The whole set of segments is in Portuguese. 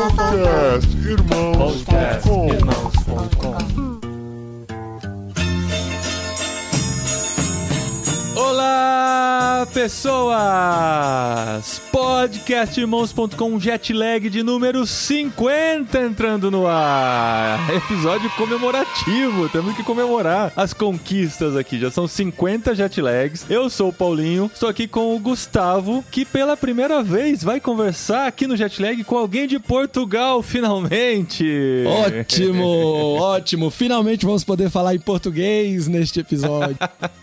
Podcastirmãos.com. Olá, pessoas! Podcastirmãos.com, Jetlag de número 50 entrando no ar. Episódio comemorativo, temos que comemorar as conquistas aqui. Já são 50 Jetlags. Eu sou o Paulinho, estou aqui com o Gustavo, que pela primeira vez vai conversar aqui no Jetlag com alguém de Portugal, finalmente! Ótimo, ótimo! Finalmente vamos poder falar em português neste episódio.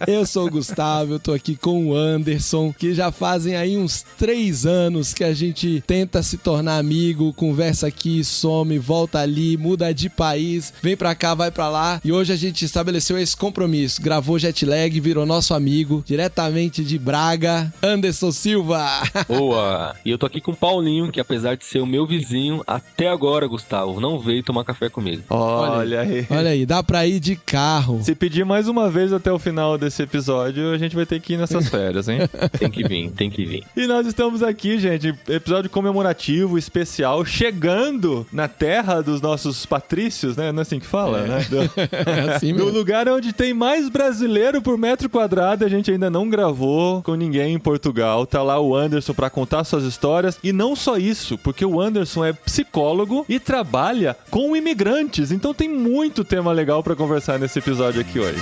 Eu sou o Gustavo, eu tô aqui com o Anderson, que já fazem aí uns 3 anos que a gente tenta se tornar amigo, conversa aqui, some, volta ali, muda de país, vem pra cá, vai pra lá, e hoje a gente estabeleceu esse compromisso, gravou Jetlag, virou nosso amigo, diretamente de Braga, Anderson Silva. Boa! E eu tô aqui com o Paulinho, que apesar de ser o meu vizinho, até agora, Gustavo, não veio tomar café comigo. Olha aí. Olha aí, dá pra ir de carro. Se pedir mais uma vez até o final desse episódio, a gente vai ter que ir nessas férias, hein? Tem que vir, tem que vir. E nós estamos aqui, gente, episódio comemorativo, especial, chegando na terra dos nossos patrícios, né? Não é assim que fala, né? É assim mesmo. No lugar onde tem mais brasileiro por metro quadrado, a gente ainda não gravou com ninguém em Portugal. Tá lá o Anderson pra contar suas histórias. E não só isso, porque o Anderson é psicólogo e trabalha com imigrantes. Então tem muito tema legal pra conversar nesse episódio aqui hoje.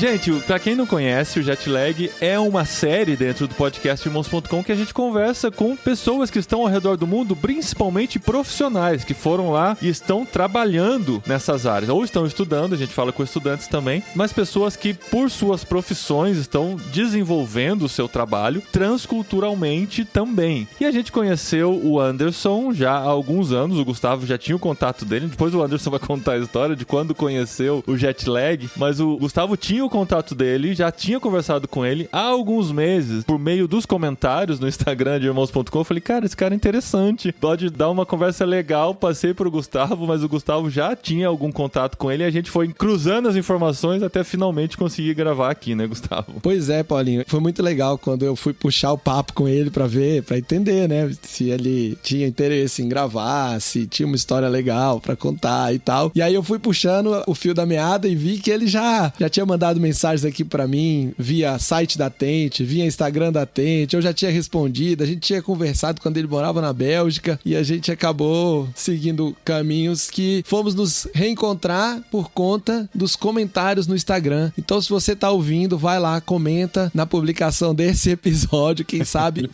Gente, pra quem não conhece, o Jetlag é uma série dentro do podcastirmãos.com que a gente conversa com pessoas que estão ao redor do mundo, principalmente profissionais, que foram lá e estão trabalhando nessas áreas, ou estão estudando, a gente fala com estudantes também, mas pessoas que, por suas profissões, estão desenvolvendo o seu trabalho transculturalmente também. E a gente conheceu o Anderson já há alguns anos, o Gustavo já tinha o contato dele, depois o Anderson vai contar a história de quando conheceu o Jetlag, mas o Gustavo tinha o contato dele, já tinha conversado com ele há alguns meses, por meio dos comentários no Instagram de irmãos.com. Eu falei, cara, esse cara é interessante, pode dar uma conversa legal. Passei pro Gustavo, mas o Gustavo já tinha algum contato com ele e a gente foi cruzando as informações até finalmente conseguir gravar aqui, né, Gustavo? Pois é, Paulinho, foi muito legal quando eu fui puxar o papo com ele pra ver, pra entender, né, se ele tinha interesse em gravar, se tinha uma história legal pra contar e tal. E aí eu fui puxando o fio da meada e vi que ele já tinha mandado mensagens aqui pra mim via site da Tente, via Instagram da Tente. Eu já tinha respondido, a gente tinha conversado quando ele morava na Bélgica e a gente acabou seguindo caminhos que fomos nos reencontrar por conta dos comentários no Instagram. Então, se você tá ouvindo, vai lá, comenta na publicação desse episódio. Quem sabe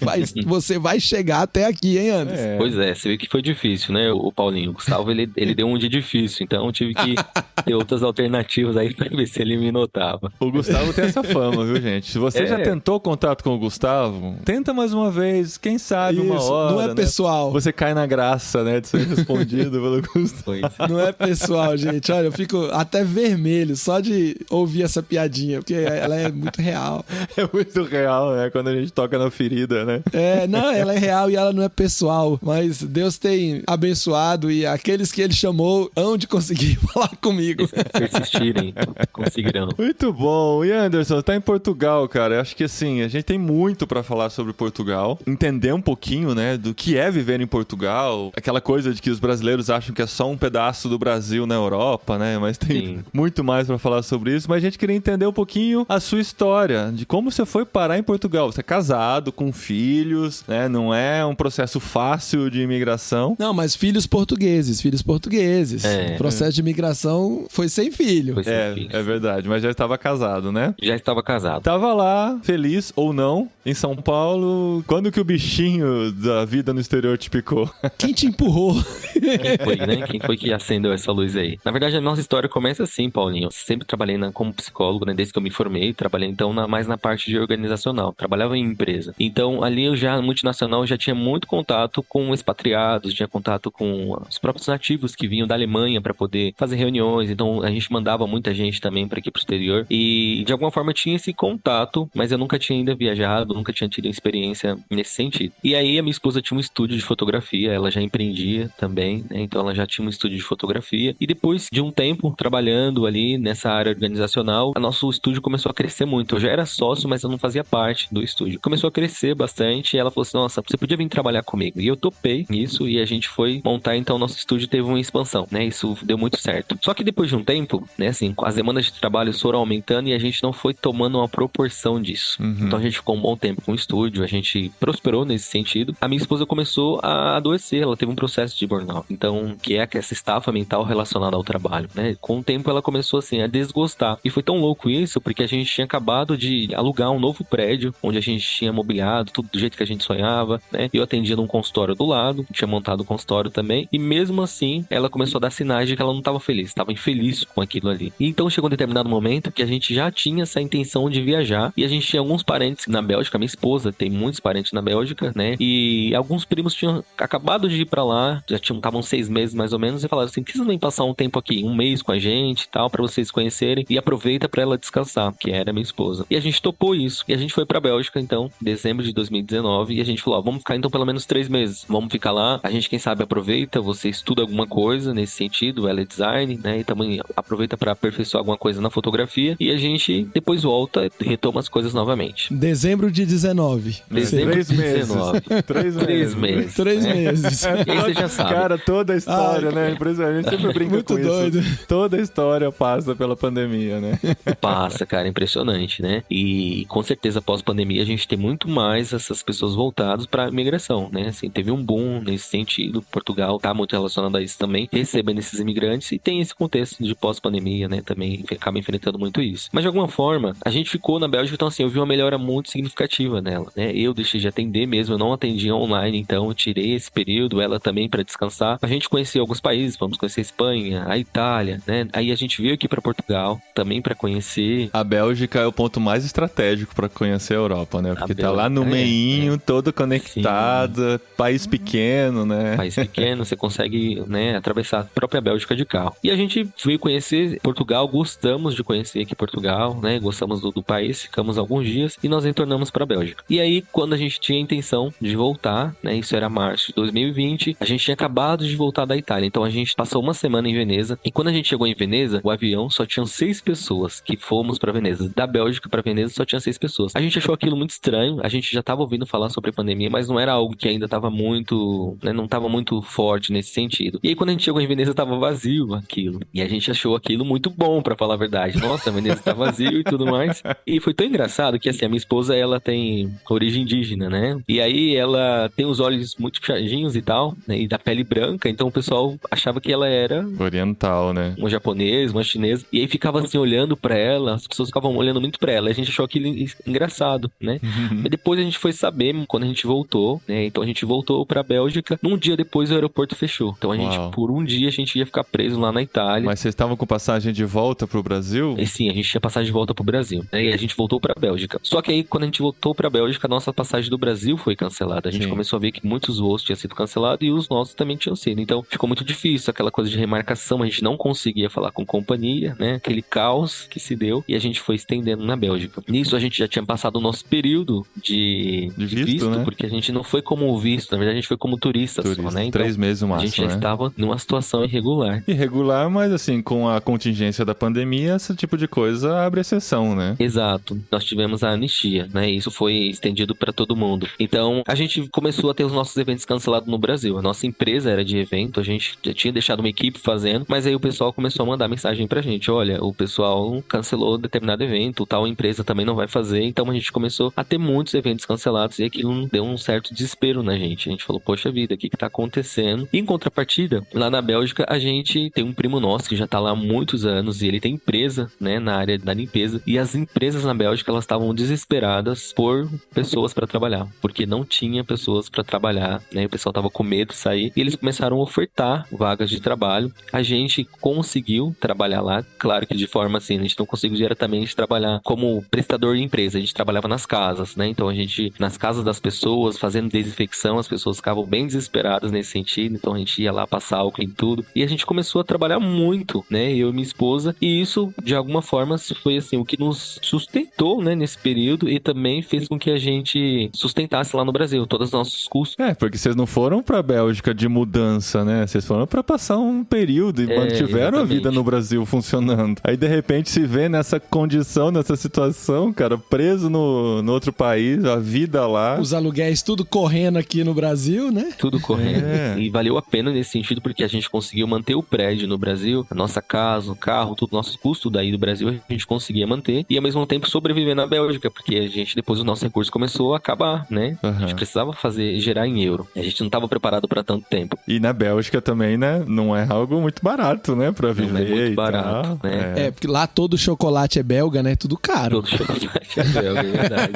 você vai chegar até aqui, hein, Anderson? Pois é, você viu que foi difícil, né, o Paulinho? O Gustavo, ele deu um dia difícil, então eu tive que ter outras alternativas aí pra ver se ele me notava. O Gustavo tem essa fama, viu, gente? Se você já tentou contato com o Gustavo, tenta mais uma vez, quem sabe uma hora, não é pessoal. Você cai na graça, né, de ser respondido pelo Gustavo. Não é pessoal, gente. Olha, eu fico até vermelho só de ouvir essa piadinha, porque ela é muito real. É muito real, né? Quando a gente toca na ferida, né? Não, ela é real e ela não é pessoal, mas Deus tem abençoado e aqueles que ele chamou hão de conseguir falar comigo. Persistirem, conseguirão. Muito bom. E Anderson, tá em Portugal, cara. Eu acho que assim, a gente tem muito pra falar sobre Portugal. Entender um pouquinho, né, do que é viver em Portugal. Aquela coisa de que os brasileiros acham que é só um pedaço do Brasil na Europa, né? Mas tem muito mais pra falar sobre isso. Mas a gente queria entender um pouquinho a sua história, de como você foi parar em Portugal. Você é casado, com filhos, né? Não é um processo fácil de imigração. Não, mas filhos portugueses. O processo de imigração foi sem filho. É verdade, mas já estava casado, né? Já estava casado. Tava lá, feliz ou não, em São Paulo. Quando que o bichinho da vida no exterior te picou? Quem te empurrou? Quem foi, né? Quem foi que acendeu essa luz aí? Na verdade, a nossa história começa assim, Paulinho. Eu sempre trabalhei como psicólogo, né? Desde que eu me formei, trabalhei então mais na parte de organizacional. Trabalhava em empresa. Então, ali eu já, multinacional, já tinha muito contato com expatriados, tinha contato com os próprios nativos que vinham da Alemanha para poder fazer reuniões. Então, a gente mandava muita gente também para aqui pro exterior. professor, e de alguma forma eu tinha esse contato, mas eu nunca tinha ainda viajado, nunca tinha tido experiência nesse sentido. E aí a minha esposa tinha um estúdio de fotografia, ela já empreendia também, né? Então ela já tinha um estúdio de fotografia, e depois de um tempo trabalhando ali nessa área organizacional, o nosso estúdio começou a crescer muito. Eu já era sócio, mas eu não fazia parte do estúdio. Começou a crescer bastante, e ela falou assim, nossa, você podia vir trabalhar comigo. E eu topei nisso, e a gente foi montar, então nosso estúdio teve uma expansão, né? Isso deu muito certo. Só que depois de um tempo, né, assim, as demandas de trabalho foram aumentando e a gente não foi tomando uma proporção disso. Então a gente ficou um bom tempo com o estúdio, a gente prosperou nesse sentido. A minha esposa começou a adoecer, ela teve um processo de burnout. Então, que é essa estafa mental relacionada ao trabalho, né? Com o tempo ela começou assim a desgostar. E foi tão louco isso, porque a gente tinha acabado de alugar um novo prédio, onde a gente tinha mobiliado tudo do jeito que a gente sonhava, né? Eu atendia num consultório do lado, tinha montado um consultório também, e mesmo assim, ela começou a dar sinais de que ela não estava feliz, estava infeliz com aquilo ali. E então chegou um determinado momento que a gente já tinha essa intenção de viajar, e a gente tinha alguns parentes na Bélgica, minha esposa tem muitos parentes na Bélgica, né? E alguns primos tinham acabado de ir pra lá, já estavam 6 meses mais ou menos, e falaram assim, que vocês vêm passar um tempo aqui, um mês com a gente e tal, pra vocês conhecerem, e aproveita pra ela descansar, que era minha esposa. E a gente topou isso, e a gente foi pra Bélgica, então, em dezembro de 2019, e a gente falou, ó, vamos ficar então pelo menos 3 meses, vamos ficar lá, a gente quem sabe aproveita, você estuda alguma coisa nesse sentido, ela é design, né, e também aproveita pra aperfeiçoar alguma coisa na fotografia, e a gente depois volta, retoma as coisas novamente. Dezembro de 19. Dezembro 3 de meses. 19. 3 meses. 3 né? meses. E aí você já sabe. Cara, toda a história, Ai, né? A gente sempre brinca muito com doido. isso. Toda a história passa pela pandemia, né? Passa, cara, impressionante, né? E com certeza pós-pandemia a gente tem muito mais essas pessoas voltadas para imigração, né? Assim, teve um boom nesse sentido. Portugal tá muito relacionado a isso também, recebendo esses imigrantes e tem esse contexto de pós-pandemia, né? Também acaba enfrentando muito isso. Mas de alguma forma, a gente ficou na Bélgica, então assim, eu vi uma melhora muito significativa nela, né? Eu deixei de atender mesmo, eu não atendia online, então eu tirei esse período, ela também para descansar. A gente conheceu alguns países, vamos conhecer a Espanha, a Itália, né? Aí a gente veio aqui para Portugal, também para conhecer. A Bélgica é o ponto mais estratégico para conhecer a Europa, né? Porque tá lá no Bélgica, meinho, todo conectado, país pequeno, né? País pequeno, você consegue, né, atravessar a própria Bélgica de carro. E a gente veio conhecer Portugal, gostamos de conhecer aqui Portugal, né? Gostamos do país, ficamos alguns dias e nós retornamos para a Bélgica. E aí, quando a gente tinha a intenção de voltar, né? Isso era março de 2020, a gente tinha acabado de voltar da Itália. Então a gente passou uma semana em Veneza. E quando a gente chegou em Veneza, o avião só tinha 6 pessoas que fomos para Veneza. Da Bélgica para Veneza só tinha 6 pessoas. A gente achou aquilo muito estranho. A gente já estava ouvindo falar sobre a pandemia, mas não era algo que ainda estava muito, né? Não estava muito forte nesse sentido. E aí quando a gente chegou em Veneza, estava vazio aquilo. E a gente achou aquilo muito bom, para falar a verdade. Nossa, Veneza tá vazio e tudo mais. E foi tão engraçado que assim, a minha esposa, ela tem origem indígena, né? E aí ela tem os olhos muito puxadinhos e tal, né? E da pele branca, então o pessoal achava que ela era Oriental, né? um japonês, uma chinesa, e aí ficava assim olhando pra ela, as pessoas ficavam olhando muito pra ela, e a gente achou aquilo engraçado, né? Mas depois a gente foi saber, quando a gente voltou, né? Então a gente voltou pra Bélgica, num dia depois o aeroporto fechou. Então a gente, por um dia, a gente ia ficar preso lá na Itália. Mas vocês estavam com passagem de volta pro Brasil? E sim, a gente tinha passagem de volta pro Brasil, né? E a gente voltou pra Bélgica. Só que aí, quando a gente voltou pra Bélgica, a nossa passagem do Brasil foi cancelada. A gente começou a ver que muitos voos tinham sido cancelados e os nossos também tinham sido. Então, ficou muito difícil, aquela coisa de remarcação, a gente não conseguia falar com companhia, né? Aquele caos que se deu e a gente foi estendendo na Bélgica. Nisso, a gente já tinha passado o nosso período de visto, né? Porque a gente não foi como visto, na verdade, a gente foi como turista só, né? Então, 3 meses no máximo, a gente já né? estava numa situação irregular. Irregular, mas assim, com a contingência da pandemia, esse tipo de coisa abre exceção, né? Exato. Nós tivemos a anistia, né? Isso foi estendido para todo mundo. Então, a gente começou a ter os nossos eventos cancelados no Brasil. A nossa empresa era de evento, a gente já tinha deixado uma equipe fazendo, mas aí o pessoal começou a mandar mensagem pra gente, olha, o pessoal cancelou determinado evento, tal empresa também não vai fazer, então a gente começou a ter muitos eventos cancelados e aquilo deu um certo desespero na gente. A gente falou, poxa vida, o que tá acontecendo? E em contrapartida, lá na Bélgica, a gente tem um primo nosso que já tá lá há muitos anos e ele tem empresa, né, na área da limpeza, e as empresas na Bélgica, elas estavam desesperadas por pessoas para trabalhar, porque não tinha pessoas para trabalhar, né? O pessoal tava com medo de sair e eles começaram a ofertar vagas de trabalho. A gente conseguiu trabalhar lá, claro que de forma assim, a gente não conseguiu diretamente trabalhar como prestador de empresa, a gente trabalhava nas casas, né? Então a gente, nas casas das pessoas, fazendo desinfecção, as pessoas ficavam bem desesperadas nesse sentido, então a gente ia lá passar álcool em tudo, e a gente começou a trabalhar muito, né? Eu e minha esposa, e isso, de alguma forma, foi assim, o que nos sustentou, né, nesse período e também fez com que a gente sustentasse lá no Brasil todos os nossos custos. Porque vocês não foram pra Bélgica de mudança, né? Vocês foram pra passar um período e mantiveram a vida no Brasil funcionando. Aí, de repente, se vê nessa condição, nessa situação, cara, preso no outro país, a vida lá. Os aluguéis tudo correndo aqui no Brasil, né? Tudo correndo. E valeu a pena nesse sentido, porque a gente conseguiu manter o prédio no Brasil, a nossa casa, o carro, tudo, nosso custo daí do Brasil, a gente conseguia manter. E, ao mesmo tempo, sobreviver na Bélgica, porque a gente, depois o nosso recurso começou a acabar, né? A gente precisava gerar em euro. A gente não estava preparado para tanto tempo. E na Bélgica também, né? Não é algo muito barato, né? Pra viver. Não é muito barato, né? Porque lá todo chocolate é belga, né? Tudo caro. Todo chocolate é belga, é verdade.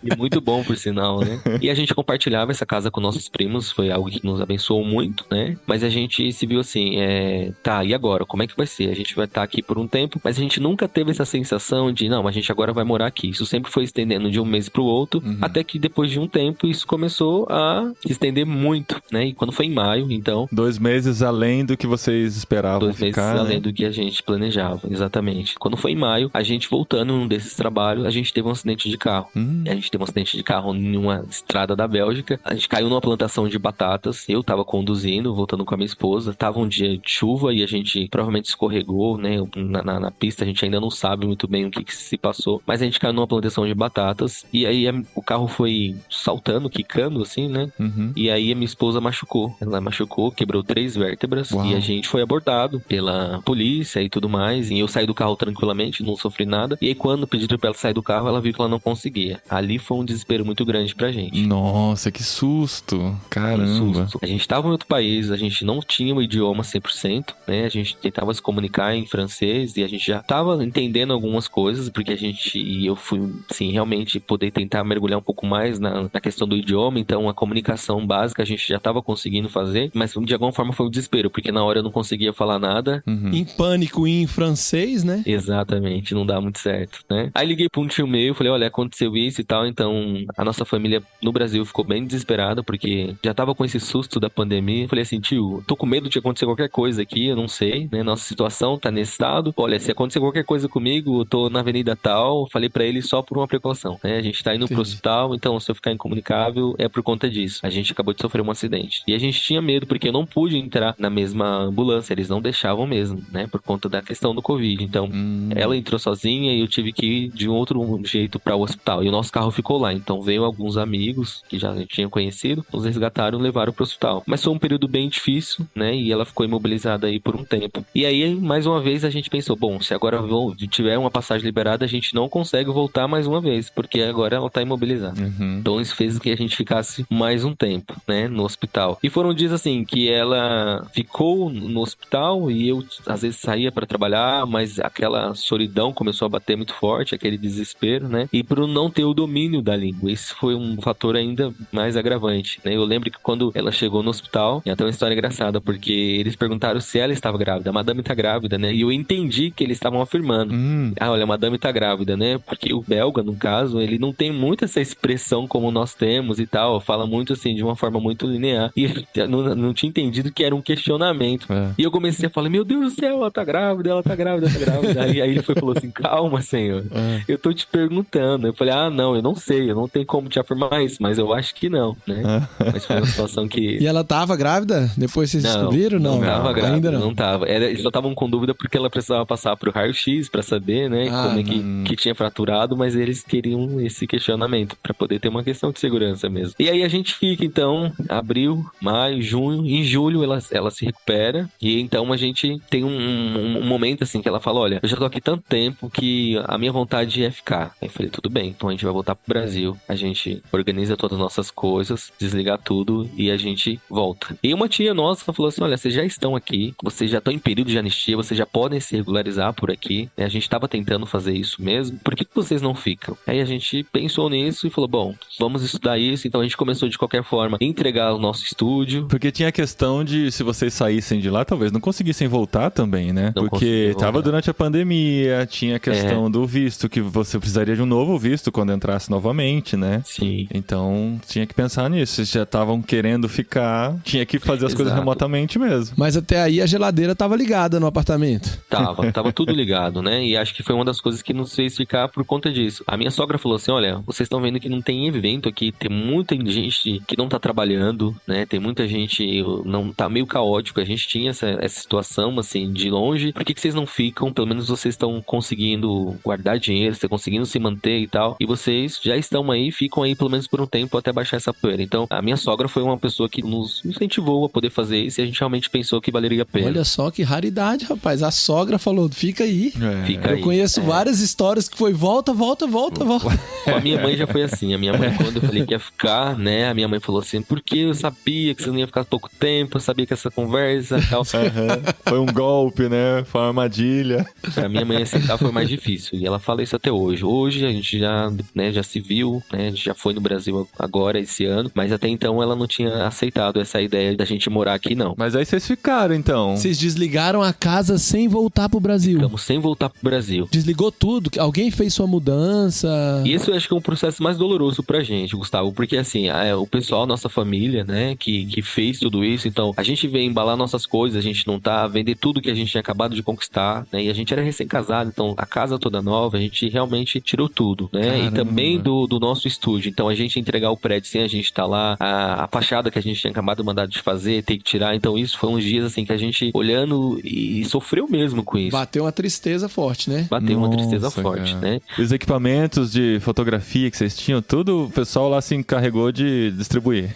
E muito bom, por sinal, né? E a gente compartilhava essa casa com nossos primos, foi algo que nos abençoou muito, né? Mas a gente se viu assim, tá, e agora? Como é que vai ser? A gente vai estar aqui por um tempo, mas a gente nunca teve essa sensação de, não, a gente agora vai morar aqui. Isso sempre foi estendendo de um mês pro outro, até que depois de um tempo isso começou a se estender muito, né? E quando foi em maio, então... 2 meses além do que vocês esperavam 2 meses ficar, além né? do que a gente planejava, exatamente. Quando foi em maio, a gente voltando num desses trabalhos, a gente teve um acidente de carro. A gente teve um acidente de carro em uma estrada da Bélgica. A gente caiu numa plantação de batatas. Eu tava conduzindo, voltando com a minha esposa. Tava um dia de chuva e a gente provavelmente escorregou, né? Na pista a gente ainda não sabe muito bem o que se passou. Mas a gente caiu numa plantação de batatas. E aí o carro foi saltando, quicando assim, né? E aí a minha esposa machucou. Ela machucou, quebrou 3 vértebras. Uau. E a gente foi abordado pela polícia e tudo mais. E eu saí do carro tranquilamente, não sofri nada. E aí quando pediram pra ela sair do carro, ela viu que ela não conseguia. Ali foi um desespero muito grande pra gente. Nossa, que susto. Caramba. Susto. A gente tava em outro país, a gente não tinha o idioma 100%, né? A gente tentava se comunicar em francês e a gente já tava entendendo algumas coisas, porque eu fui, assim, realmente poder tentar mergulhar um pouco mais na questão do idioma, então a comunicação básica a gente já tava conseguindo fazer, mas de alguma forma foi um desespero, porque na hora eu não conseguia falar nada. Em pânico em francês, né? Exatamente, não dá muito certo, né? Aí liguei pra um tio meu, falei, olha, aconteceu isso e tal, então a nossa família no Brasil ficou bem desesperada, porque já tava com esse susto da pandemia. Falei assim, tio, tô com medo de acontecer qualquer coisa aqui, eu não sei, né? Nossa situação tá nesse estado. Olha, se acontecer qualquer coisa comigo, eu tô na avenida tal, falei pra ele só por uma precaução, né? A gente tá indo pro hospital, então se eu ficar incomunicável, é por conta disso. A gente acabou de sofrer um acidente. E a gente tinha medo, porque eu não pude entrar na mesma ambulância, eles não deixavam mesmo, né? Por conta da questão do Covid. Então, ela entrou sozinha e eu tive que ir de um outro jeito para o hospital. E o nosso carro ficou lá. Então, veio alguns amigos que já tinham conhecido, nos resgataram e levaram pro hospital. Mas foi um período bem difícil, né? E ela ficou imobilizada aí por um tempo. E aí, mais uma vez, a gente pensou, bom, se agora tiver uma passagem liberada, a gente não consegue voltar mais uma vez, porque agora ela tá imobilizada. Então, isso fez com que a gente ficasse mais um tempo, né? No hospital. E foram dias, assim, que ela ficou no hospital e eu, às vezes, saía para trabalhar, mas aquela solidão começou a bater muito forte, aquele desespero, né? E por não ter o domínio da língua. Isso foi um fator ainda mais agravante, né? Eu lembro que quando ela chegou no hospital, e até uma história engraçada, porque eles perguntaram se ela estava grávida. A madame tá grávida, né? E eu entendi que eles estavam afirmando. Olha, a madame tá grávida, né? Porque o belga, no caso, ele não tem muito essa expressão como nós temos e tal. Fala muito, assim, de uma forma muito linear. E eu não tinha entendido que era um questionamento. E eu comecei a falar, meu Deus do céu, ela tá grávida, ela tá grávida, ela tá grávida. Aí ele falou assim, calma, senhor. Eu tô te perguntando. Eu falei, não, eu não sei, eu não tenho como te afirmar isso, mas eu acho que não, né? Mas foi uma situação que... E ela tava grávida? Depois vocês descobriram? Não tava grávida, ainda não tava. Eles só estavam com dúvida porque ela precisava passar pro raio-x pra saber, né, como é que tinha fraturado, mas eles queriam esse questionamento pra poder ter uma questão de segurança mesmo. E aí a gente fica, então, abril, maio, junho, em julho ela se recupera e então a gente tem um momento assim que ela fala, olha, eu já tô aqui tanto tempo que a minha vontade é ficar. Aí eu falei, tudo bem, então a gente vai voltar pro Brasil, a gente organiza todas as nossas coisas, desligar tudo e a gente volta. E uma tia nossa falou assim, olha, vocês já estão aqui, vocês já estão em período de anistia, vocês já podem se regularizar por aqui, a gente tava tentando fazer isso mesmo, por que vocês não ficam? Aí a gente pensou nisso e falou, bom, vamos estudar isso, então a gente começou de qualquer forma a entregar o nosso estúdio. Porque tinha a questão de se vocês saíssem de lá, talvez não conseguissem voltar também, né? Não porque tava durante a pandemia, tinha a questão do visto, que você precisaria de um novo visto quando entrasse novamente, né? Sim. Então, tinha que pensar nisso. Vocês já estavam querendo ficar, tinha que fazer as coisas remotamente mesmo. Mas até aí a geladeira tava ligada no apartamento. Tava tudo ligado. legado, né? E acho que foi uma das coisas que nos fez ficar por conta disso. A minha sogra falou assim, olha, vocês estão vendo que não tem evento aqui, tem muita gente que não tá trabalhando, né? Tem muita gente, não tá meio caótico, a gente tinha essa situação, assim, de longe. Por que vocês não ficam? Pelo menos vocês estão conseguindo guardar dinheiro, estão conseguindo se manter e tal, e vocês já estão aí, ficam aí pelo menos por um tempo até baixar essa poeira. Então, a minha sogra foi uma pessoa que nos incentivou a poder fazer isso e a gente realmente pensou que valeria a pena. Olha só que raridade, rapaz. A sogra falou, fica aí. Fica Eu aí. conheço várias histórias que foi volta. A minha mãe já foi assim. A minha mãe, quando eu falei que ia ficar, né, a minha mãe falou assim, porque eu sabia que você não ia ficar pouco tempo, eu sabia que essa conversa e tal. Foi um golpe, né? Foi uma armadilha. Pra minha mãe aceitar foi mais difícil. E ela fala isso até hoje. Hoje a gente já, né, já se viu, né? A gente já foi no Brasil agora, esse ano. Mas até então ela não tinha aceitado essa ideia da gente morar aqui, não. Mas aí vocês ficaram, então. Vocês desligaram a casa sem voltar pro Brasil. Ficamos sem voltar pro Brasil. Desligou tudo? Alguém fez sua mudança? Isso eu acho que é um processo mais doloroso pra gente, Gustavo. Porque assim, o pessoal, nossa família, né, que fez tudo isso. Então, a gente veio embalar nossas coisas, a gente não tá vender tudo que a gente tinha acabado de conquistar, né? E a gente era recém-casado, então a casa toda nova, a gente realmente tirou tudo, né? Caramba. E também do nosso estúdio. Então, a gente entregar o prédio sem a gente estar lá, a fachada que a gente tinha acabado de mandar de fazer, ter que tirar. Então, isso foi uns dias assim que a gente olhando e sofreu mesmo com isso. Bateu uma tristeza forte, né? Bateu uma tristeza Nossa, forte, cara. né? Os equipamentos de fotografia que vocês tinham, tudo o pessoal lá se encarregou de distribuir.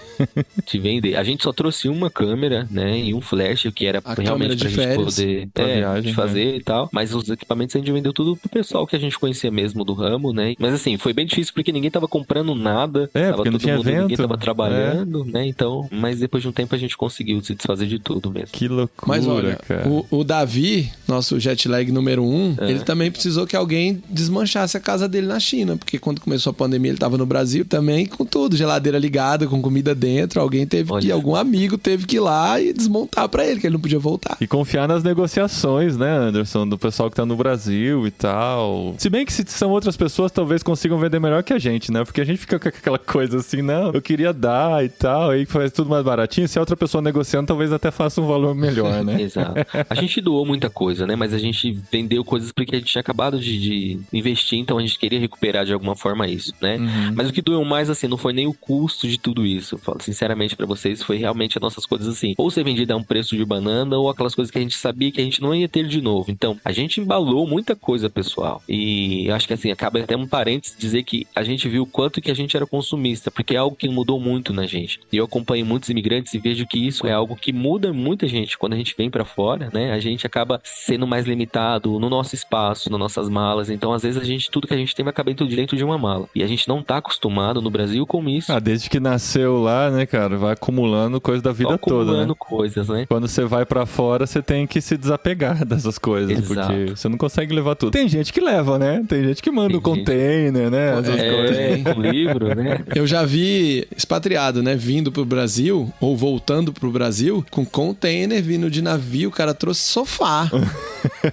De vender. A gente só trouxe uma câmera, né? E um flash, que era A realmente câmera de pra gente férias, poder pra viagem, de fazer e tal. Mas os equipamentos a gente vendeu tudo pro pessoal que a gente conhecia mesmo do ramo, né? Mas assim, foi bem difícil porque ninguém tava comprando nada. Tava porque não todo tinha mundo, ninguém evento. tava trabalhando, né? Então, mas depois de um tempo a gente conseguiu se desfazer de tudo mesmo. Que loucura, Mas olha, cara. o Davi, nosso jet lag número 1, ele também precisou que alguém desmanchasse a casa dele na China, porque quando começou a pandemia ele tava no Brasil também com tudo, geladeira ligada, com comida dentro, algum amigo teve que ir lá e desmontar pra ele, que ele não podia voltar. E confiar nas negociações, né, Anderson? Do pessoal que tá no Brasil e tal. Se bem que se são outras pessoas, talvez consigam vender melhor que a gente, né? Porque a gente fica com aquela coisa assim, não, eu queria dar e tal, aí faz tudo mais baratinho. Se a outra pessoa negociando, talvez até faça um valor melhor, né? Exato. A gente doou muita coisa, né? Mas a gente vendeu coisas porque a gente tinha acabado de investir, então a gente queria recuperar de alguma forma isso, né? Mas o que doeu mais, assim, não foi nem o custo de tudo isso. Eu falo sinceramente pra vocês, foi realmente as nossas coisas assim. Ou ser vendida a um preço de banana, ou aquelas coisas que a gente sabia que a gente não ia ter de novo. Então, a gente embalou muita coisa, pessoal. E eu acho que, assim, acaba até um parênteses dizer que a gente viu o quanto que a gente era consumista, porque é algo que mudou muito na gente. E eu acompanho muitos imigrantes e vejo que isso é algo que muda muita gente. Quando a gente vem pra fora, né, a gente acaba sendo mais limitado no nosso espaço, nas nossas malas. Então, às vezes, tudo que a gente tem vai caber dentro de uma mala. E a gente não tá acostumado no Brasil com isso. Desde que nasceu lá, né, cara, vai acumulando coisa da vida toda, né? Acumulando coisas, né? Quando você vai pra fora, você tem que se desapegar dessas coisas, Exato. porque você não consegue levar tudo. Tem gente que leva, né? Tem gente que manda o container, né? Essas coisas. Um livro, né? Eu já vi expatriado, né, vindo pro Brasil, ou voltando pro Brasil, com container, vindo de navio, o cara trouxe sofá.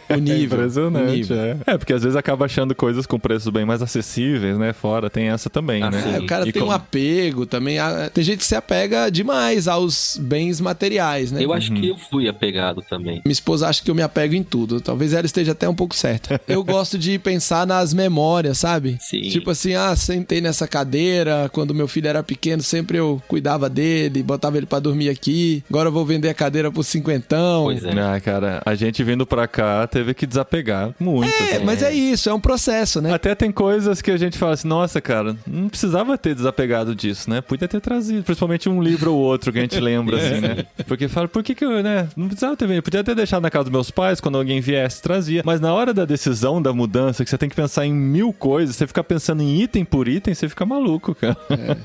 O nível. Impressionante, o nível. porque às vezes acaba achando coisas com preços bem mais acessíveis, né? Fora tem essa também, né? Sim. O cara E tem um apego também. Tem gente que se apega demais aos bens materiais, né? Eu acho que eu fui apegado também. Minha esposa acha que eu me apego em tudo. Talvez ela esteja até um pouco certa. Eu gosto de pensar nas memórias, sabe? Sim. Tipo assim, sentei nessa cadeira, quando meu filho era pequeno, sempre eu cuidava dele, botava ele pra dormir aqui. Agora eu vou vender a cadeira por cinquentão. Pois é. Cara, a gente vindo pra cá teve que desapegar muito. assim. Mas é isso, é um processo, né? Até tem coisas que a gente fala assim, nossa, cara, não precisava ter desapegado disso, né? Podia ter trazido, principalmente um livro ou outro que a gente lembra, assim, né? Porque fala, por que eu, né? Não precisava ter vindo. Podia ter deixado na casa dos meus pais, quando alguém viesse, trazia. Mas na hora da decisão da mudança, que você tem que pensar em 1000 coisas, você fica pensando em item por item, você fica maluco, cara.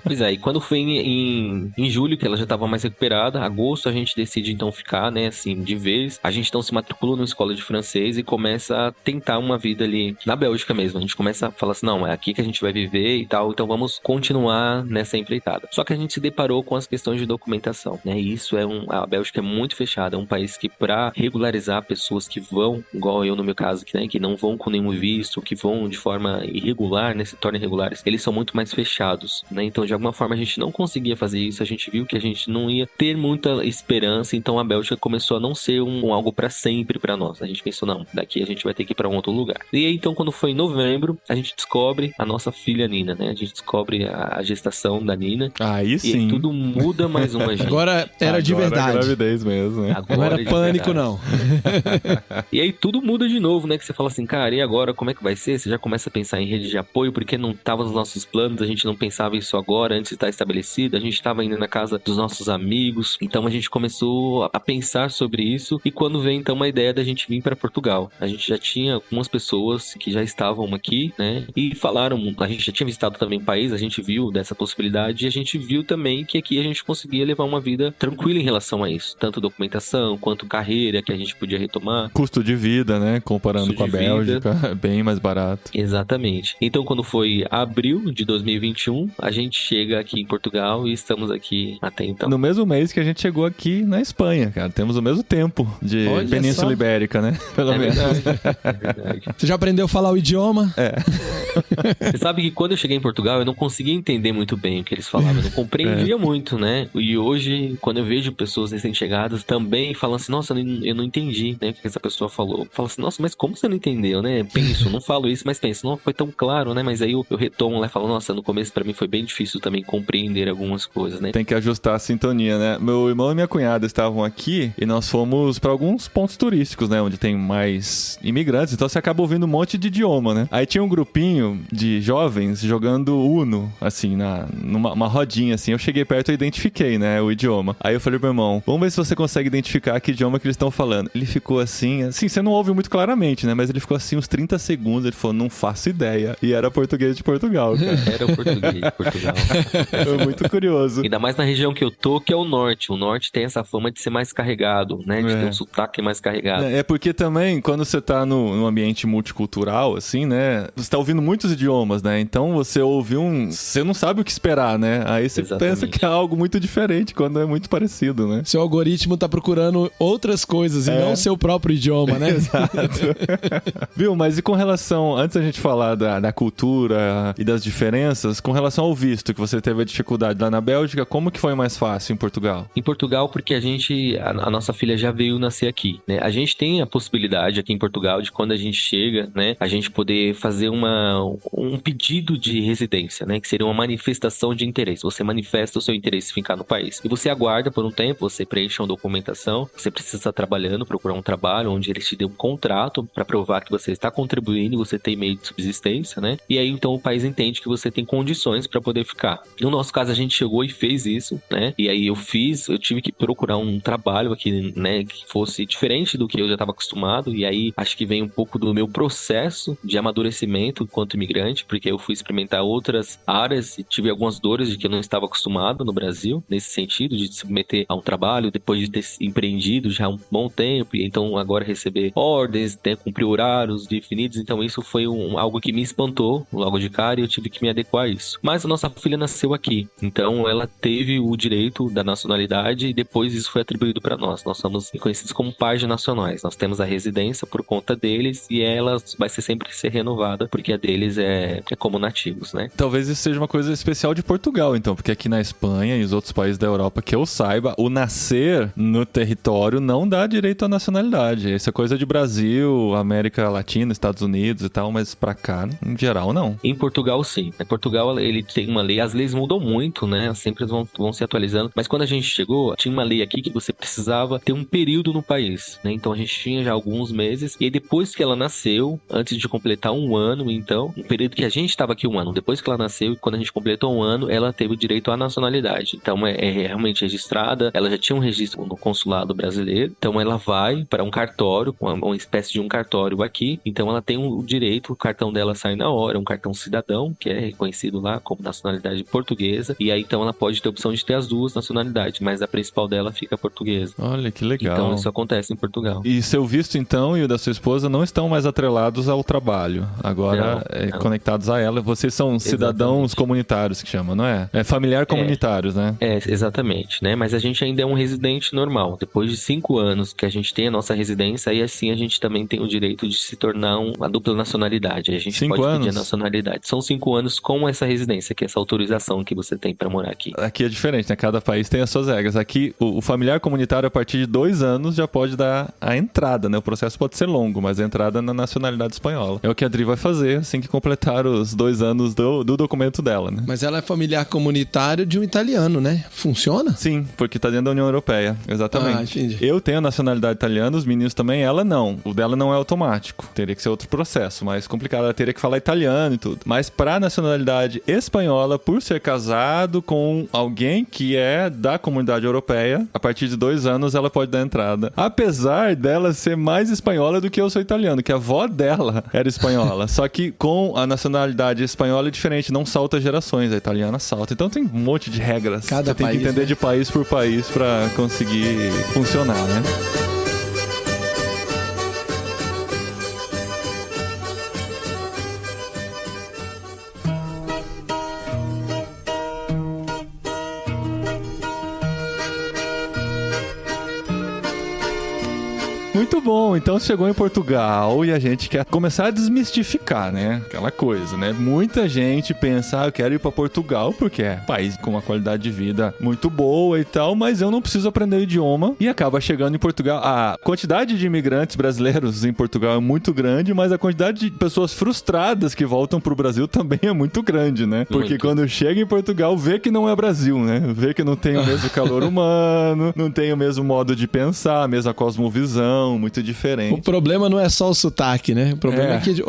Pois é, e quando foi em julho, que ela já tava mais recuperada, agosto a gente decide então ficar, né, assim, de vez. A gente então se matricula numa escola de francês e começa a tentar uma vida ali na Bélgica mesmo. A gente começa a falar assim, não, é aqui que a gente vai viver e tal, então vamos continuar nessa empreitada. Só que a gente se deparou com as questões de documentação, né, e isso a Bélgica é muito fechada, é um país que pra regularizar pessoas que vão, igual eu no meu caso, que não vão com nenhum visto, que vão de forma irregular, né, se tornam irregulares, eles são muito mais fechados, né, então de alguma forma a gente não conseguia fazer isso, a gente viu que a gente não ia ter muita esperança, então a Bélgica começou a não ser algo pra sempre pra nós. A gente pensou pensou, não, daqui a gente vai ter que ir pra um outro lugar. E aí, então, quando foi em novembro, a gente descobre a nossa filha Nina, né? A gente descobre a gestação da Nina. Aí sim. E aí tudo muda mais uma, gente. Agora era de verdade. Agora é gravidez mesmo, né? Não era pânico, não. E aí tudo muda de novo, né? Que você fala assim, cara, e agora como é que vai ser? Você já começa a pensar em rede de apoio, porque não tava nos nossos planos, a gente não pensava isso agora, antes de estar estabelecido, a gente tava indo na casa dos nossos amigos, então a gente começou a pensar sobre isso, e quando veio então uma ideia da gente vir para Portugal. A gente já tinha algumas pessoas que já estavam aqui, né? E falaram, a gente já tinha visitado também o país, a gente viu dessa possibilidade, e a gente viu também que aqui a gente conseguia levar uma vida tranquila em relação a isso, tanto documentação, quanto carreira que a gente podia retomar. Custo de vida, né? Comparando com a Bélgica, é bem mais barato. Exatamente. Então, quando foi abril de 2021, a gente chega aqui em Portugal e estamos aqui até então. No mesmo mês que a gente chegou aqui na Espanha, cara. Temos o mesmo tempo de Olha Península só. Ibérica, né? Pelo menos. Verdade. É verdade. Você já aprendeu a falar o idioma? Você sabe que quando eu cheguei em Portugal, eu não conseguia entender muito bem o que eles falavam. Eu não compreendia muito, né? E hoje, quando eu vejo pessoas recém-chegadas também falando assim, nossa, eu não entendi, né? O que essa pessoa falou. Eu falo assim, nossa, mas como você não entendeu, né? Penso, não falo isso, mas penso, não foi tão claro, né? Mas aí eu retomo lá e falo, nossa, no começo pra mim foi bem difícil também compreender algumas coisas, né? Tem que ajustar a sintonia, né? Meu irmão e minha cunhada estavam aqui e nós fomos pra alguns pontos turísticos, né? Onde tem mais imigrantes, então você acaba ouvindo um monte de idioma, né? Aí tinha um grupinho de jovens jogando Uno, assim, numa rodinha, assim. Eu cheguei perto e identifiquei, né? O idioma. Aí eu falei pro meu irmão, vamos ver se você consegue identificar que idioma que eles estão falando. Ele ficou assim, você não ouve muito claramente, né? Mas ele ficou assim uns 30 segundos, ele falou, não faço ideia. E era português de Portugal, cara. Era o português de Portugal. Foi muito curioso. Ainda mais na região que eu tô, que é o norte. O norte tem essa fama de ser mais carregado, né? De ter um sotaque mais carregado. É porque também, quando você tá num ambiente multicultural, assim, né? Você tá ouvindo muitos idiomas, né? Então você ouve você não sabe o que esperar, né? Aí você pensa que é algo muito diferente quando é muito parecido, né? Seu algoritmo tá procurando outras coisas e não o seu próprio idioma, né? Exato. Viu? Mas e com relação, antes da gente falar da cultura e das diferenças, com relação ao visto, que você teve a dificuldade lá na Bélgica, como que foi mais fácil em Portugal? Em Portugal, porque a nossa filha já veio nascer aqui, né? A gente tem a possibilidade aqui em Portugal de quando a gente chega, né? A gente poder fazer um pedido de residência, né? Que seria uma manifestação de interesse. Você manifesta o seu interesse em ficar no país. E você aguarda por um tempo, você preenche uma documentação, você precisa estar trabalhando, procurar um trabalho onde eles te dêem um contrato para provar que você está contribuindo e você tem meio de subsistência, né? E aí, então, o país entende que você tem condições para poder ficar. No nosso caso, a gente chegou e fez isso, né? E aí eu tive que procurar um trabalho aqui, né? Que fosse diferente do que eu já estava acostumado. E aí, acho que vem um pouco do meu processo de amadurecimento enquanto imigrante, porque eu fui experimentar outras áreas e tive algumas dores de que eu não estava acostumado no Brasil, nesse sentido, de se submeter a um trabalho depois de ter empreendido já há um bom tempo, e então agora receber ordens, né, cumprir horários definidos. Então isso foi algo que me espantou logo de cara e eu tive que me adequar a isso. Mas a nossa filha nasceu aqui, então ela teve o direito da nacionalidade e depois isso foi atribuído para nós. Nós somos reconhecidos como pais nacionais. Nós temos a residência por conta deles e ela vai sempre ser renovada, porque a deles é como nativos, né? Talvez isso seja uma coisa especial de Portugal, então, porque aqui na Espanha e os outros países da Europa, que eu saiba, o nascer no território não dá direito à nacionalidade. Isso é coisa de Brasil, América Latina, Estados Unidos e tal, mas pra cá, em geral, não. Em Portugal, sim. Em Portugal, ele tem uma lei, as leis mudam muito, né? Sempre vão se atualizando, mas quando a gente chegou, tinha uma lei aqui que você precisava ter um período no país, né? Então a gente tinha já alguns meses, e aí depois que ela nasceu, antes de completar um ano, então, um período que a gente estava aqui um ano, depois que ela nasceu, e quando a gente completou um ano, ela teve o direito à nacionalidade. Então é realmente registrada, ela já tinha um registro no consulado brasileiro, então ela vai para um cartório, uma espécie de um cartório aqui, então ela tem o direito, o cartão dela sai na hora, um cartão cidadão, que é reconhecido lá como nacionalidade portuguesa, e aí então ela pode ter a opção de ter as duas nacionalidades, mas a principal dela fica portuguesa. Olha, que legal. Então isso acontece em Portugal. E seu visto, então, e o da sua esposa não estão mais atrelados ao trabalho. Agora conectados a ela. Vocês são cidadãos comunitários, que chama, não é? É familiar comunitários, né? Exatamente, né? Mas a gente ainda é um residente normal. Depois de 5 anos que a gente tem a nossa residência, aí assim a gente também tem o direito de se tornar uma dupla nacionalidade. A gente pode pedir a nacionalidade. São 5 anos com essa residência, que é essa autorização que você tem para morar aqui. Aqui é diferente, né? Cada país tem as suas regras. Aqui, o familiar comunitário, a partir de 2 anos, já pode dar a entrada, né? O processo pode ser longo, mas a entrada na nacionalidade espanhola. É o que a Dri vai fazer assim que completar os 2 anos do documento dela, né? Mas ela é familiar comunitário de um italiano, né? Funciona? Sim, porque tá dentro da União Europeia. Exatamente. Entendi. Eu tenho a nacionalidade italiana, os meninos também, ela não. O dela não é automático. Teria que ser outro processo, mais complicado. Ela teria que falar italiano e tudo. Mas pra nacionalidade espanhola, por ser casado com alguém que é da comunidade europeia, a partir de 2 anos ela pode dar entrada. Apesar dela ser mais espanhola do que eu sou italiano, que a avó dela era espanhola. Só que com a nacionalidade espanhola é diferente, não salta gerações, a italiana salta. Então tem um monte de regras. Cada Você tem país, que entender, né? de país por país pra conseguir funcionar, né? Muito bom, então chegou em Portugal e a gente quer começar a desmistificar, né? Aquela coisa, né? Muita gente pensa, eu quero ir pra Portugal porque é um país com uma qualidade de vida muito boa e tal, mas eu não preciso aprender o idioma e acaba chegando em Portugal. A quantidade de imigrantes brasileiros em Portugal é muito grande, mas a quantidade de pessoas frustradas que voltam pro Brasil também é muito grande, né? Porque Muito. quando chega em Portugal, vê que não é Brasil, né? Vê que não tem o mesmo calor humano, não tem o mesmo modo de pensar, a mesma cosmovisão, muito O diferente. problema não é só o sotaque, né? O problema é que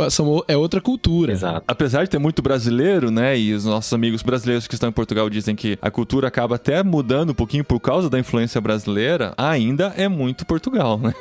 é outra cultura. Exato. Apesar de ter muito brasileiro, né, e os nossos amigos brasileiros que estão em Portugal dizem que a cultura acaba até mudando um pouquinho por causa da influência brasileira, ainda é muito Portugal, né?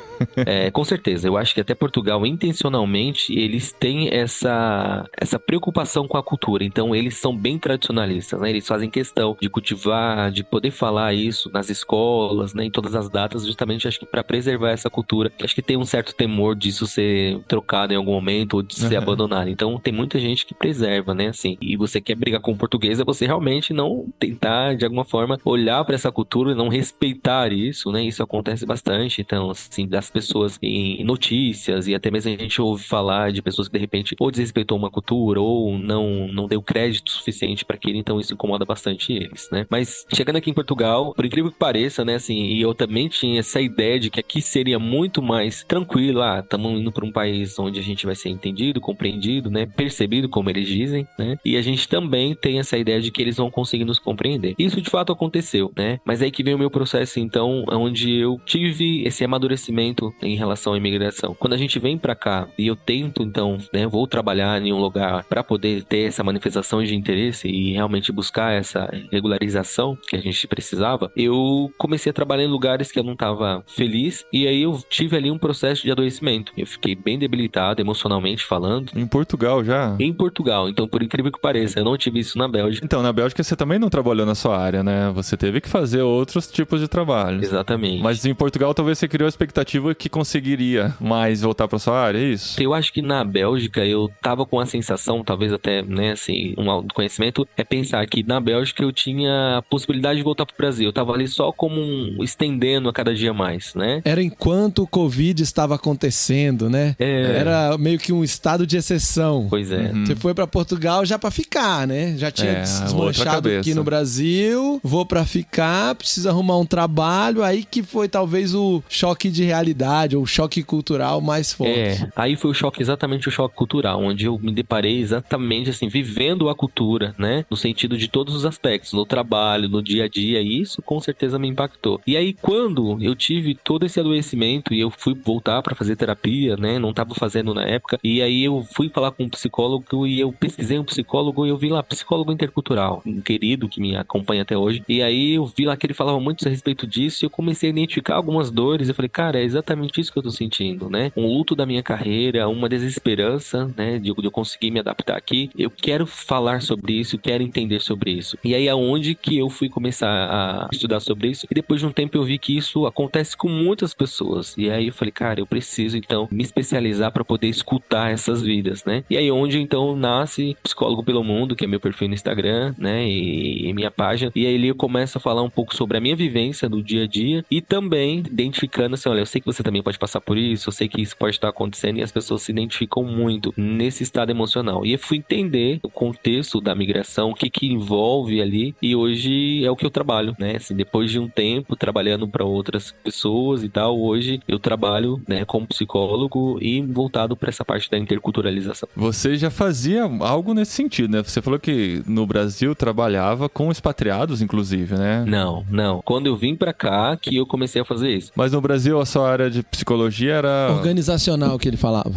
Com certeza. Eu acho que até Portugal, intencionalmente, eles têm essa preocupação com a cultura. Então, eles são bem tradicionalistas, né? Eles fazem questão de cultivar, de poder falar isso nas escolas, né? Em todas as datas, justamente, acho que para preservar essa cultura. Acho que tem um certo temor disso ser trocado em algum momento ou de ser abandonado. Então, tem muita gente que preserva, né? Assim, e você quer brigar com o português, é você realmente não tentar, de alguma forma, olhar para essa cultura e não respeitar isso, né? Isso acontece bastante. Então, assim, das pessoas em notícias e até mesmo a gente ouve falar de pessoas que, de repente, ou desrespeitou uma cultura ou não deu crédito suficiente para aquilo. Então, isso incomoda bastante eles, né? Mas, chegando aqui em Portugal, por incrível que pareça, né? Assim, e eu também tinha essa ideia de que aqui seria muito mais tranquilo. Estamos indo para um país onde a gente vai ser entendido, compreendido, né? Percebido, como eles dizem, né? E a gente também tem essa ideia de que eles vão conseguir nos compreender. Isso de fato aconteceu, né? Mas aí que vem o meu processo, então, onde eu tive esse amadurecimento em relação à imigração. Quando a gente vem para cá e eu tento, então, né? Vou trabalhar em um lugar para poder ter essa manifestação de interesse e realmente buscar essa regularização que a gente precisava, eu comecei a trabalhar em lugares que eu não estava feliz e aí eu tive ali um processo de adoecimento. Eu fiquei bem debilitado emocionalmente falando. Em Portugal já? Em Portugal. Então, por incrível que pareça, eu não tive isso na Bélgica. Então, na Bélgica você também não trabalhou na sua área, né? Você teve que fazer outros tipos de trabalho. Exatamente. Mas em Portugal talvez você criou a expectativa que conseguiria mais voltar pra sua área, é isso? Eu acho que na Bélgica eu tava com a sensação, talvez até, né, assim, um autoconhecimento, é pensar que na Bélgica eu tinha a possibilidade de voltar pro Brasil. Eu tava ali só como estendendo a cada dia mais, né? Era enquanto o Covid estava acontecendo, né? Era meio que um estado de exceção. Pois é. Você foi pra Portugal já pra ficar, né? Já tinha outra desmanchado cabeça. aqui no Brasil, vou pra ficar, preciso arrumar um trabalho, aí que foi talvez o choque de realidade, ou o choque cultural mais forte. Aí foi exatamente o choque cultural, onde eu me deparei exatamente assim, vivendo a cultura, né? No sentido de todos os aspectos, no trabalho, no dia a dia, e isso com certeza me impactou. E aí quando eu tive todo esse adoecimento e eu fui voltar pra fazer terapia, né? Não tava fazendo na época, e aí eu fui falar com um psicólogo e eu pesquisei um psicólogo e eu vi lá, psicólogo intercultural, um querido que me acompanha até hoje, e aí eu vi lá que ele falava muito a respeito disso e eu comecei a identificar algumas dores. Eu falei, cara, é exatamente isso que eu tô sentindo, né? Um luto da minha carreira, uma desesperança, né? De eu conseguir me adaptar aqui. Eu quero falar sobre isso, quero entender sobre isso. E aí é onde que eu fui começar a estudar sobre isso. E depois de um tempo eu vi que isso acontece com muitas pessoas. E aí eu falei, cara, eu preciso então me especializar para poder escutar essas vidas, né? E aí onde então nasce Psicólogo pelo Mundo, que é meu perfil no Instagram, né? E minha página. E aí ali eu começo a falar um pouco sobre a minha vivência do dia a dia e também identificando assim, olha, eu sei que você também pode passar por isso, eu sei que isso pode estar acontecendo e as pessoas se identificam muito nesse estado emocional. E eu fui entender o contexto da migração, o que envolve ali, e hoje é o que eu trabalho, né? Assim, depois de um tempo trabalhando para outras pessoas e tal, hoje eu trabalho, né, como psicólogo e voltado para essa parte da interculturalização. Você já fazia algo nesse sentido, né? Você falou que no Brasil trabalhava com expatriados, inclusive, né? Não. Quando eu vim para cá que eu comecei a fazer isso. Mas no Brasil a sua área de psicologia era... organizacional, que ele falava.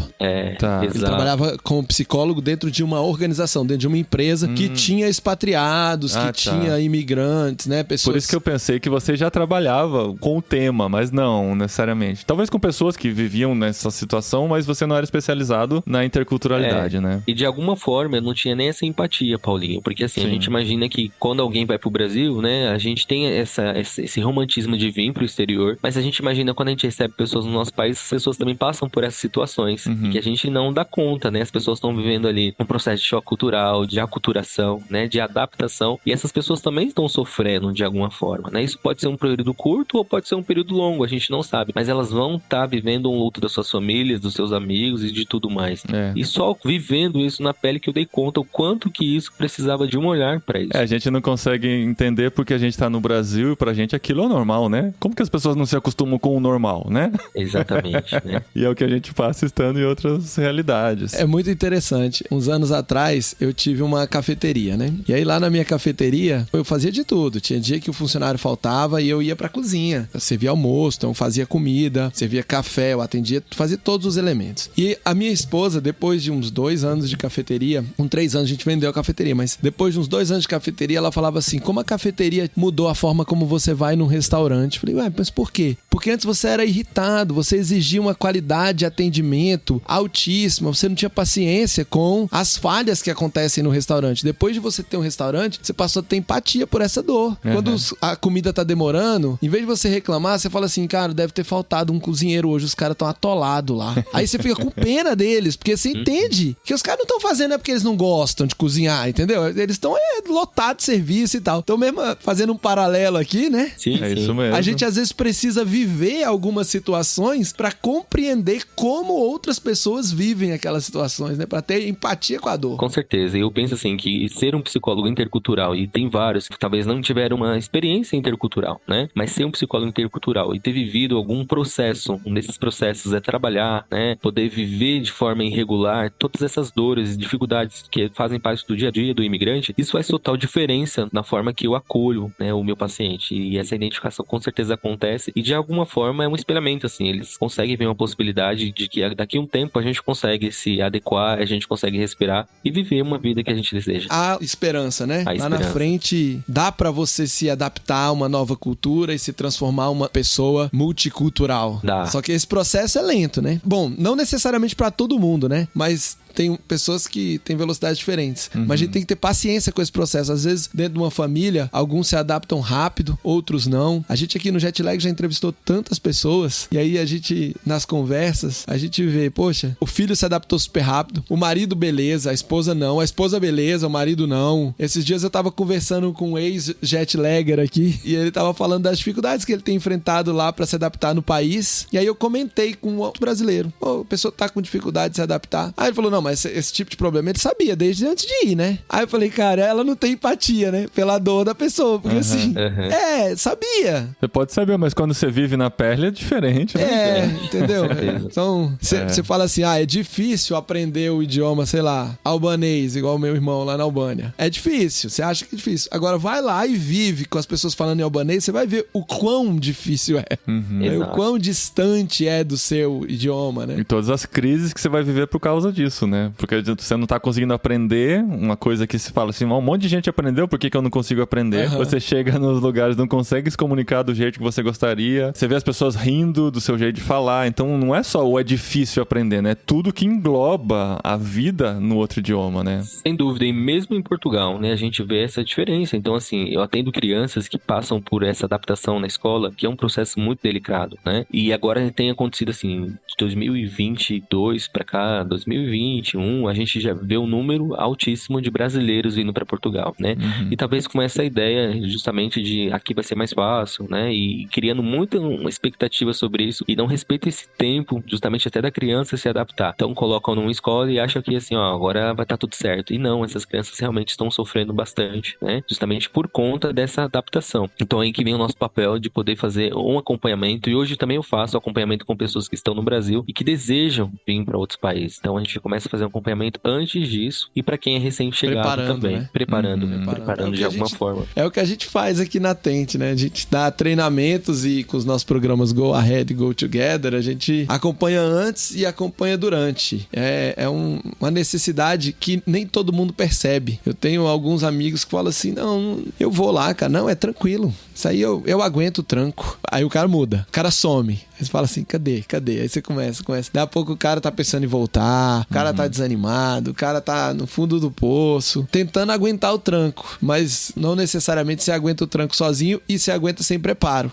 Tá. Ele trabalhava como psicólogo dentro de uma organização, dentro de uma empresa que tinha expatriados, que tinha imigrantes, né? Pessoas... Por isso que eu pensei que você já trabalhava com o tema, mas não necessariamente. Talvez com pessoas que viviam nessa situação, mas você não era especializado na interculturalidade, né? E de alguma forma eu não tinha nem essa empatia, Paulinho, porque assim, a gente imagina que quando alguém vai pro Brasil, né, a gente tem esse romantismo de vir pro exterior, mas a gente imagina quando a gente recebe pessoas no nosso país, as pessoas também passam por essas situações e que a gente não dá conta, né? As pessoas estão vivendo ali um processo de choque cultural, de aculturação, né, de adaptação, e essas pessoas também estão sofrendo de alguma forma, né? Isso pode ser um período curto ou pode ser um período longo, a gente não sabe, mas elas vão estar vivendo um luto das suas famílias, dos seus amigos e de tudo mais. E só vivendo isso na pele que eu dei conta o quanto que isso precisava de um olhar pra isso. A gente não consegue entender porque a gente tá no Brasil e pra gente aquilo é normal, né? Como que as pessoas não se acostumam com o normal, né? Exatamente, né? E é o que a gente passa estando em outras realidades. É muito interessante. Uns anos atrás, eu tive uma cafeteria, né? E aí lá na minha cafeteria, eu fazia de tudo. Tinha dia que o funcionário faltava e eu ia pra cozinha. Eu servia almoço, então eu fazia comida, servia café, eu atendia, fazia todos os elementos. E a minha esposa, depois de uns 2 anos de cafeteria, com 3 anos a gente vendeu a cafeteria, mas depois de uns 2 anos de cafeteria, ela falava assim, como a cafeteria mudou a forma como você vai num restaurante. Eu falei, ué, mas por quê? Porque antes você era irritado, você exigia uma qualidade de atendimento altíssima, você não tinha paciência com as falhas que acontecem no restaurante. Depois de você ter um restaurante, você passou a ter empatia por essa dor. Quando a comida tá demorando, em vez de você reclamar, você fala assim, cara, deve ter faltado um cozinheiro hoje, os caras estão atolados lá. Aí você fica com pena deles, porque você entende que os caras não estão fazendo é porque eles não gostam de cozinhar, entendeu? Eles estão lotados de serviço e tal. Então mesmo fazendo um paralelo aqui, né? Sim. Isso mesmo. A gente às vezes precisa viver algumas situações pra compreender como outras pessoas vivem aquelas situações, né? Pra ter empatia com a dor. Com certeza. Eu penso assim que ser um psicólogo intercultural, e tem vários que talvez não tiveram uma experiência intercultural, né? Mas ser um psicólogo intercultural e ter vivido algum processo, um desses processos é trabalhar, né? Poder viver de forma irregular, todas essas dores e dificuldades que fazem parte do dia a dia do imigrante, isso faz total diferença na forma que eu acolho, né, o meu paciente. E essa identificação com certeza acontece e de alguma forma é um espelhamento, assim, eles conseguem ver uma possibilidade de que daqui a um tempo a gente consegue se adequar, a gente consegue respirar e viver uma vida que a gente deseja. A esperança, né? A Lá na frente dá pra você se adaptar a uma nova cultura e se transformar uma pessoa multicultural. Dá. Só que esse processo é lento, né? Bom, não necessariamente pra todo mundo, né? Mas tem pessoas que têm velocidades diferentes. Mas a gente tem que ter paciência com esse processo. Às vezes, dentro de uma família, alguns se adaptam rápido, outros não. A gente aqui no Jetlag já entrevistou tantas pessoas. E aí a gente, nas conversas, a gente vê, poxa, o filho se adaptou super rápido. O marido, beleza. A esposa, não. A esposa, beleza. O marido, não. Esses dias eu tava conversando com um ex-Jetlagger aqui. E ele tava falando das dificuldades que ele tem enfrentado lá pra se adaptar no país. E aí eu comentei com outro brasileiro. Pô, a pessoa tá com dificuldade de se adaptar. Aí ele falou, não, mas esse tipo de problema ele sabia desde antes de ir, né? Aí eu falei, cara, ela não tem empatia, né? Pela dor da pessoa. Porque assim, sabia. Você pode saber, mas quando você vive na pele é diferente, né? Entendeu? Então, você fala assim, é difícil aprender o idioma, sei lá, albanês, igual o meu irmão lá na Albânia. É difícil, você acha que é difícil. Agora vai lá e vive com as pessoas falando em albanês, você vai ver o quão difícil é. O quão distante é do seu idioma, né? E todas as crises que você vai viver por causa disso, né? né? Porque você não tá conseguindo aprender uma coisa que se fala assim, um monte de gente aprendeu, por que eu não consigo aprender? Você chega nos lugares, não consegue se comunicar do jeito que você gostaria. Você vê as pessoas rindo do seu jeito de falar. Então não é só o é difícil aprender, né? Tudo que engloba a vida no outro idioma, né? Sem dúvida, e mesmo em Portugal, né, a gente vê essa diferença. Então, assim, eu atendo crianças que passam por essa adaptação na escola, que é um processo muito delicado, né? E agora tem acontecido, assim, de 2022 para cá, 2021, a gente já vê um número altíssimo de brasileiros vindo para Portugal, né? E talvez com essa ideia, justamente, de aqui vai ser mais fácil, né? E criando muita uma expectativa sobre isso, e não respeita esse tempo, justamente até da criança se adaptar. Então, colocam numa escola e acham que, assim, ó, agora vai estar tudo certo. E não, essas crianças realmente estão sofrendo bastante, né? Justamente por conta dessa adaptação. Então, aí que vem o nosso papel de poder fazer um acompanhamento, e hoje também eu faço acompanhamento com pessoas que estão no Brasil e que desejam vir para outros países. Então, a gente começa a fazer um acompanhamento antes disso, e para quem é recém-chegado também. Né? Preparando de alguma forma. É o que a gente faz aqui na Tente, né? A gente dá treinamentos, e com os nossos programas Go Ahead e Go Together, a gente acompanha antes e acompanha durante. É uma necessidade que nem todo mundo percebe. Eu tenho alguns amigos que falam assim, não, eu vou lá, cara. Não, é tranquilo. Isso aí eu aguento o tranco. Aí o cara muda. O cara some. Aí você fala assim, cadê? Aí você começa. Daqui a pouco o cara tá pensando em voltar, o cara tá desanimado, o cara tá no fundo do poço, tentando aguentar o tranco. Mas não necessariamente você aguenta o tranco sozinho, e se aguenta sem preparo.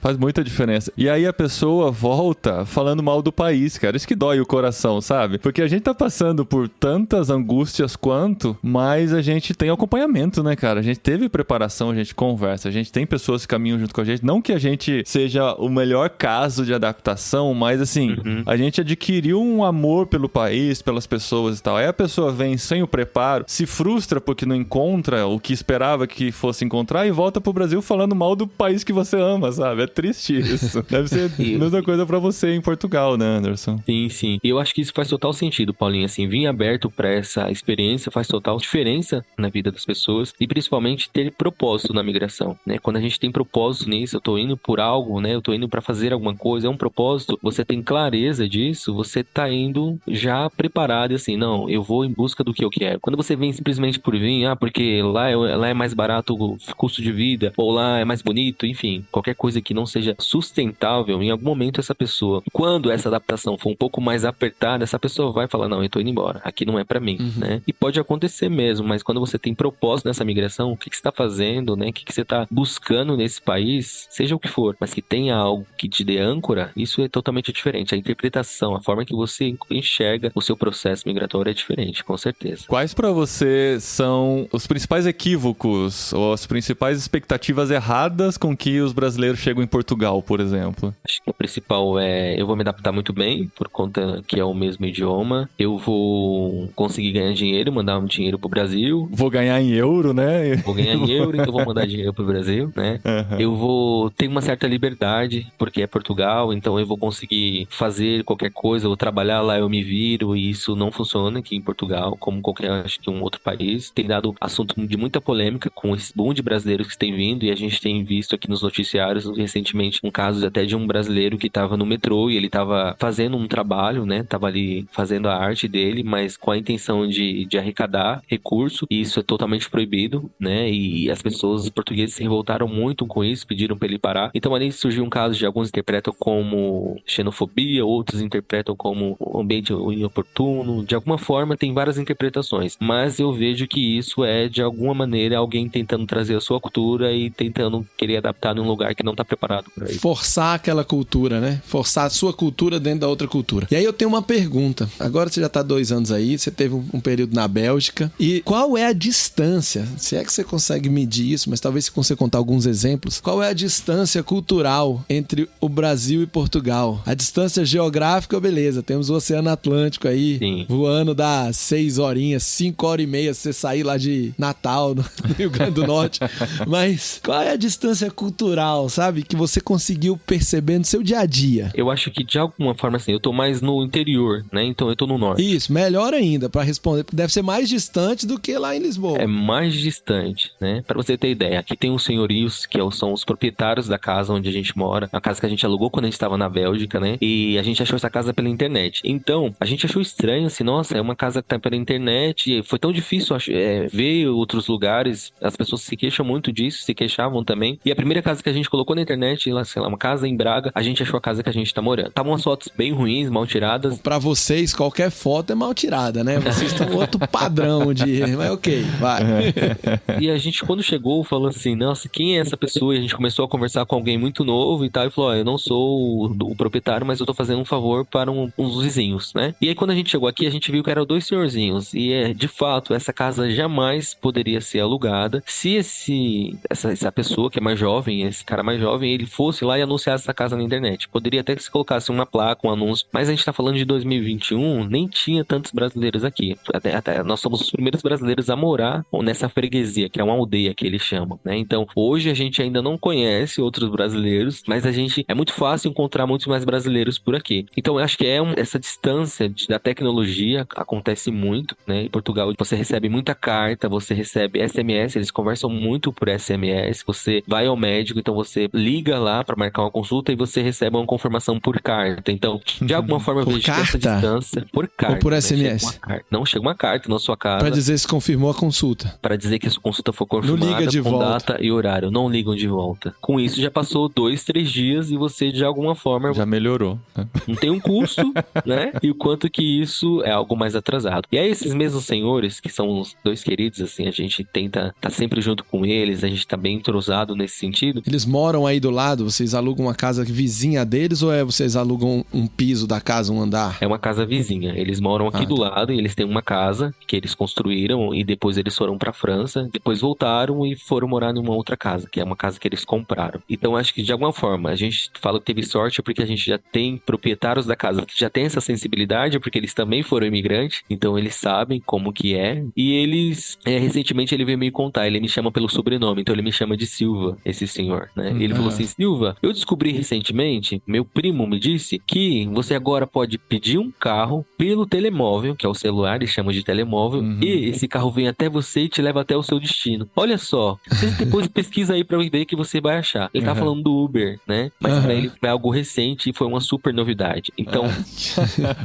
Faz muita diferença. E aí a pessoa volta falando mal do país, cara. Isso que dói o coração, sabe? Porque a gente tá passando por tantas angústias quanto, mas a gente tem acompanhamento, né, cara? A gente teve preparação, a gente conversa, a gente tem pessoas que caminham junto com a gente. Não que a gente seja o melhor caso de adaptação, mas assim, a gente adquiriu um amor pelo país, pelas pessoas e tal. Aí a pessoa vem sem o preparo, se frustra porque não encontra o que esperava que fosse encontrar, e volta pro Brasil falando mal do país que você ama, sabe? É triste isso. Deve ser a mesma coisa pra você em Portugal, né, Anderson? Sim. E eu acho que isso faz total sentido, Paulinho. Assim, vir aberto pra essa experiência faz total diferença na vida das pessoas, e principalmente ter propósito na migração, né? Quando a gente tem propósito nisso, eu tô indo por algo, né? Eu tô indo pra fazer alguma coisa, é um propósito, você tem clareza disso, você tá indo já preparado, assim, não, eu vou em busca do que eu quero. Quando você vem simplesmente por vir, porque lá é mais barato o custo de vida, ou lá é mais bonito, enfim, qualquer coisa que não seja sustentável, em algum momento essa pessoa, quando essa adaptação for um pouco mais apertada, essa pessoa vai falar, não, eu tô indo embora, aqui não é pra mim, né? E pode acontecer mesmo, mas quando você tem propósito nessa migração, o que você tá fazendo, né? O que você tá buscando nesse país, seja o que for, mas que tenha algo que te dê âncora, isso é totalmente diferente. A interpretação, a forma que você enxerga o seu processo migratório é diferente, com certeza. Quais pra você são os principais equívocos ou as principais expectativas erradas com que os brasileiros chegam em Portugal, por exemplo? Acho que a principal eu vou me adaptar muito bem, por conta que é o mesmo idioma. Eu vou conseguir ganhar dinheiro, mandar um dinheiro pro Brasil. Vou ganhar em euro, né? Vou ganhar em euro, então vou mandar dinheiro pro Brasil, né? Eu vou ter uma certa liberdade, porque é Portugal, então eu vou conseguir fazer qualquer coisa, ou trabalhar lá, eu me viro, e isso não funciona aqui em Portugal, como qualquer, acho que um outro país. Tem dado assunto de muita polêmica com esse boom de brasileiros que tem vindo, e a gente tem visto aqui nos noticiários, recentemente, um caso até de um brasileiro que estava no metrô, e ele estava fazendo um trabalho, né? Tava ali fazendo a arte dele, mas com a intenção de arrecadar recurso, e isso é totalmente proibido, né? E as pessoas, os portugueses, se revoltaram muito com isso, pediram para ele parar. Então ali surgiu um caso de alguns interpretam como xenofobia, outros interpretam como ambiente inoportuno. De alguma forma tem várias interpretações, mas eu vejo que isso é de alguma maneira alguém tentando trazer a sua cultura e tentando querer adaptar num lugar que não está preparado para isso. Forçar aquela cultura, né? Forçar a sua cultura dentro da outra cultura. E aí eu tenho uma pergunta. Agora você já está 2 anos aí, você teve um período na Bélgica, e qual é a distância? Se é que você consegue medir isso, mas talvez se você contar alguns exemplos, qual é a distância cultural entre o Brasil e Portugal? A distância geográfica, beleza, temos o Oceano Atlântico aí, sim, voando dá 6 horinhas, 5 horas e meia, você sair lá de Natal, no Rio Grande do Norte. Mas qual é a distância cultural, sabe, que você conseguiu perceber no seu dia a dia? Eu acho que de alguma forma assim, eu tô mais no interior, né? Então eu tô no norte. Isso, melhor ainda, pra responder, porque deve ser mais distante do que lá em Lisboa. É mais distante, né? Pra você ter ideia, aqui tem um senhorio herdeiros, são os proprietários da casa onde a gente mora, a casa que a gente alugou quando a gente estava na Bélgica, né? E a gente achou essa casa pela internet. Então, a gente achou estranho, assim, nossa, é uma casa que tá pela internet, e foi tão difícil ver outros lugares, as pessoas se queixam muito disso, se queixavam também. E a primeira casa que a gente colocou na internet, sei lá, uma casa em Braga, a gente achou a casa que a gente tá morando. Estavam umas fotos bem ruins, mal tiradas. Pra vocês, qualquer foto é mal tirada, né? Vocês estão outro padrão de... Mas ok, vai. E a gente, quando chegou, falou assim, nossa, quem é essa pessoa? E a gente começou a conversar com alguém muito novo e tal, e falou, eu não sou o proprietário, mas eu tô fazendo um favor para uns vizinhos, né? E aí, quando a gente chegou aqui, a gente viu que eram 2 senhorzinhos. E, de fato, essa casa jamais poderia ser alugada se essa pessoa que é mais jovem, esse cara mais jovem, ele fosse lá e anunciasse essa casa na internet. Poderia até que se colocasse uma placa, um anúncio, mas a gente tá falando de 2021, nem tinha tantos brasileiros aqui. Até nós somos os primeiros brasileiros a morar nessa freguesia, que é uma aldeia que eles chamam, né? Então, hoje a gente ainda não conhece outros brasileiros, mas é muito fácil encontrar muitos mais brasileiros por aqui. Então, eu acho que essa distância da tecnologia acontece muito, né? Em Portugal, você recebe muita carta, você recebe SMS, eles conversam muito por SMS, você vai ao médico, então você liga lá para marcar uma consulta e você recebe uma confirmação por carta. Então, de alguma forma, eu vejo que essa distância por carta. Ou por né? SMS? Chega uma carta na sua casa. Pra dizer se confirmou a consulta. Para dizer que a sua consulta foi confirmada, não liga de com volta. Data e horário. Não ligam de volta. Com isso, já passou 2, 3 dias e você, de alguma forma... Já melhorou. Né? Não tem um custo, né? E o quanto que isso é algo mais atrasado. E aí, esses mesmos senhores, que são os 2 queridos, assim, a gente tenta tá sempre junto com eles, a gente tá bem entrosado nesse sentido. Eles moram aí do lado? Vocês alugam uma casa vizinha deles ou vocês alugam um piso da casa, um andar? É uma casa vizinha. Eles moram aqui do lado e eles têm uma casa que eles construíram e depois eles foram pra França, depois voltaram e foram morar numa outra casa, que é uma casa que eles compraram. Então, acho que de alguma forma, a gente fala que teve sorte porque a gente já tem proprietários da casa que já tem essa sensibilidade, porque eles também foram imigrantes, então eles sabem como que é. E eles, recentemente ele veio me contar, ele me chama pelo sobrenome, então ele me chama de Silva, esse senhor, né? Ele falou assim, Silva, eu descobri recentemente, meu primo me disse que você agora pode pedir um carro pelo telemóvel, que é o celular, eles chamam de telemóvel, e esse carro vem até você e te leva até o seu destino. Olha só, você depois pesquisa aí pra ver que você vai achar. Ele tá falando do Uber, né? Mas pra ele foi algo recente e foi uma super novidade. Então...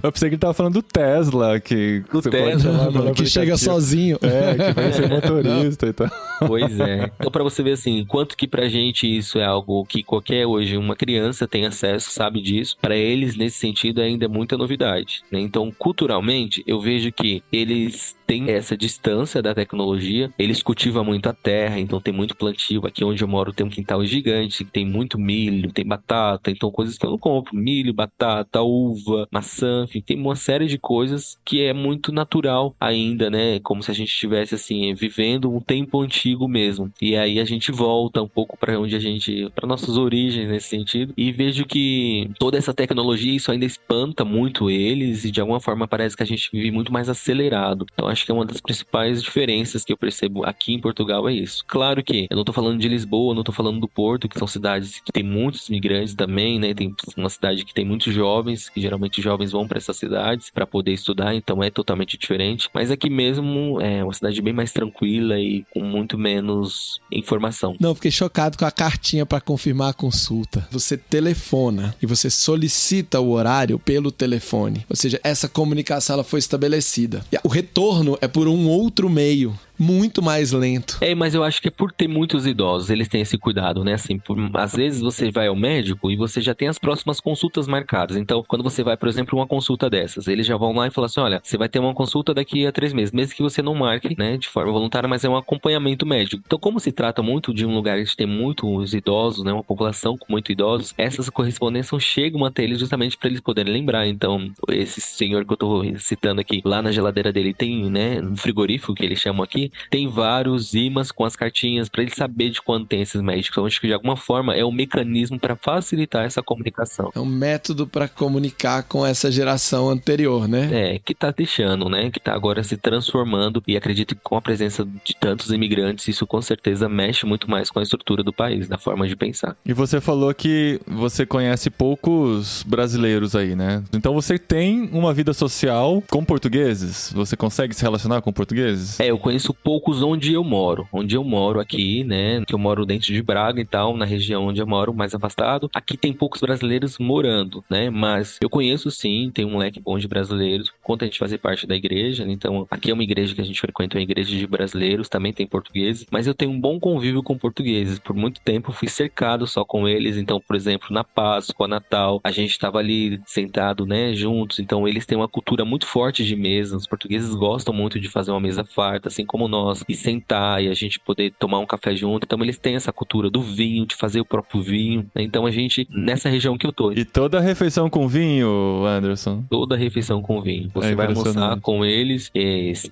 Eu pensei que ele tava falando do Tesla, que... Do Tesla, que chega sozinho. Que vai ser motorista e tal. Pois é. Então, pra você ver assim, quanto que pra gente isso é algo que qualquer hoje, uma criança tem acesso, sabe disso. Pra eles, nesse sentido, ainda é muita novidade, né? Então, culturalmente, eu vejo que eles têm essa distância da tecnologia, eles cultivam muito a terra, então tem muito plantio. Aqui onde eu moro tem um quintal gigante, tem muito milho, tem batata, então coisas que eu não compro, milho, batata, uva, maçã, enfim, tem uma série de coisas que é muito natural ainda, né? Como se a gente estivesse, assim, vivendo um tempo antigo mesmo. E aí a gente volta um pouco para onde para nossas origens nesse sentido, e vejo que toda essa tecnologia, isso ainda espanta muito eles, e de alguma forma parece que a gente vive muito mais acelerado. Então acho que é uma das principais diferenças que eu percebo aqui em Portugal é isso. Claro que eu não tô falando de Lisboa, não tô falando do Porto, que são cidades que tem muitos imigrantes também, né? Tem uma cidade que tem muitos jovens, que geralmente jovens vão para essas cidades para poder estudar, então é totalmente diferente. Mas aqui mesmo é uma cidade bem mais tranquila e com muito menos informação. Não, fiquei chocado com a cartinha para confirmar a consulta. Você telefona e você solicita o horário pelo telefone. Ou seja, essa comunicação ela foi estabelecida. E o retorno é por um outro meio. Muito mais lento. Mas eu acho que é por ter muitos idosos, eles têm esse cuidado, né? Assim, às vezes você vai ao médico e você já tem as próximas consultas marcadas. Então, quando você vai, por exemplo, uma consulta dessas, eles já vão lá e falam assim, olha, você vai ter uma consulta daqui a 3 meses, mesmo que você não marque, né, de forma voluntária, mas é um acompanhamento médico. Então, como se trata muito de um lugar que tem muitos idosos, né, uma população com muitos idosos, essas correspondências chegam até eles justamente para eles poderem lembrar. Então, esse senhor que eu tô citando aqui, lá na geladeira dele tem, né, um frigorífico que eles chamam aqui, tem vários imãs com as cartinhas para ele saber de quando tem esses médicos. Então, acho que de alguma forma é um mecanismo para facilitar essa comunicação. É um método para comunicar com essa geração anterior, né? Que tá deixando, né? Que tá agora se transformando, e acredito que com a presença de tantos imigrantes, isso com certeza mexe muito mais com a estrutura do país, da forma de pensar. E você falou que você conhece poucos brasileiros aí, né? Então você tem uma vida social com portugueses? Você consegue se relacionar com portugueses? Eu conheço poucos onde eu moro. Onde eu moro aqui, né? Que eu moro dentro de Braga e tal, na região onde eu moro, mais afastado. Aqui tem poucos brasileiros morando, né? Mas eu conheço sim, tem um leque bom de brasileiros. Conta a gente fazer parte da igreja, né? Então aqui é uma igreja que a gente frequenta, uma igreja de brasileiros, também tem portugueses. Mas eu tenho um bom convívio com portugueses. Por muito tempo eu fui cercado só com eles. Então, por exemplo, na Páscoa, Natal, a gente estava ali sentado, né? Juntos. Então eles têm uma cultura muito forte de mesa. Os portugueses gostam muito de fazer uma mesa farta, assim como nós, e sentar e a gente poder tomar um café junto. Então eles têm essa cultura do vinho, de fazer o próprio vinho, né? Então a gente, nessa região que eu tô. E toda refeição com vinho, Anderson? Toda refeição com vinho. Você vai almoçar com eles,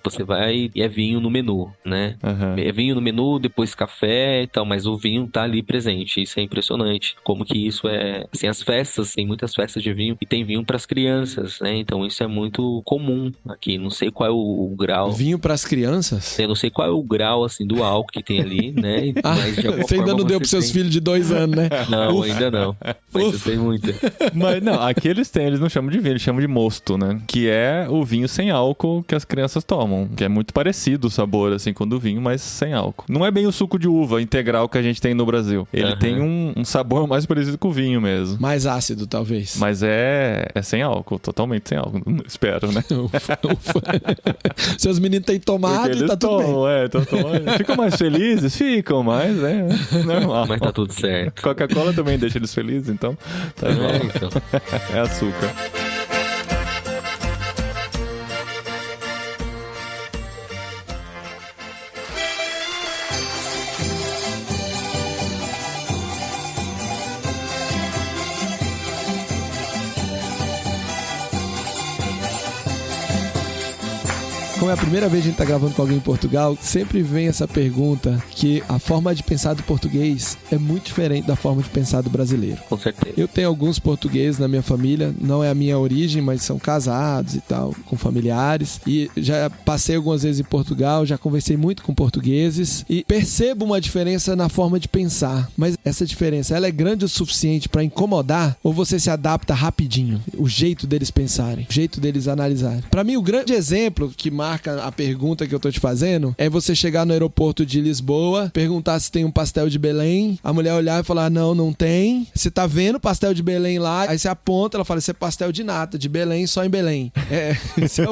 você vai e é vinho no menu, né? Uhum. É vinho no menu, depois café e tal, mas o vinho tá ali presente. Isso é impressionante. Como que isso é... Assim, as festas, tem muitas festas de vinho e tem vinho pras crianças, né? Então isso é muito comum aqui. Não sei qual é o grau. Vinho pras crianças? Eu não sei qual é o grau, assim, do álcool que tem ali, né? Mas de alguma você ainda forma não deu pros seus filhos de 2 anos, né? Não, ainda não. Mas eu sei muito. Mas não, aqui eles não chamam de vinho, eles chamam de mosto, né? Que é o vinho sem álcool que as crianças tomam. Que é muito parecido o sabor, assim, com o do vinho, mas sem álcool. Não é bem o suco de uva integral que a gente tem no Brasil. Ele tem um sabor mais parecido com o vinho mesmo. Mais ácido, talvez. Mas é sem álcool, totalmente sem álcool. Espero, né? Seus meninos têm tomado e tá tudo bem. Estão tomando. Ficam mais felizes? Ficam, mas é normal. Mas tá tudo certo. Coca-Cola também deixa eles felizes, então tá igual. Então. É açúcar. Como é a primeira vez que a gente tá gravando com alguém em Portugal, sempre vem essa pergunta que a forma de pensar do português é muito diferente da forma de pensar do brasileiro. Com certeza. Eu tenho alguns portugueses na minha família, não é a minha origem, mas são casados e tal, com familiares. E já passei algumas vezes em Portugal, já conversei muito com portugueses e percebo uma diferença na forma de pensar. Mas essa diferença, ela é grande o suficiente para incomodar ou você se adapta rapidinho? O jeito deles pensarem, o jeito deles analisarem. Para mim, o grande exemplo que marca a pergunta que eu tô te fazendo é você chegar no aeroporto de Lisboa, perguntar se tem um pastel de Belém, a mulher olhar e falar, não tem. Você tá vendo pastel de Belém lá, aí você aponta, ela fala, isso é pastel de nata, de Belém, só em Belém. Esse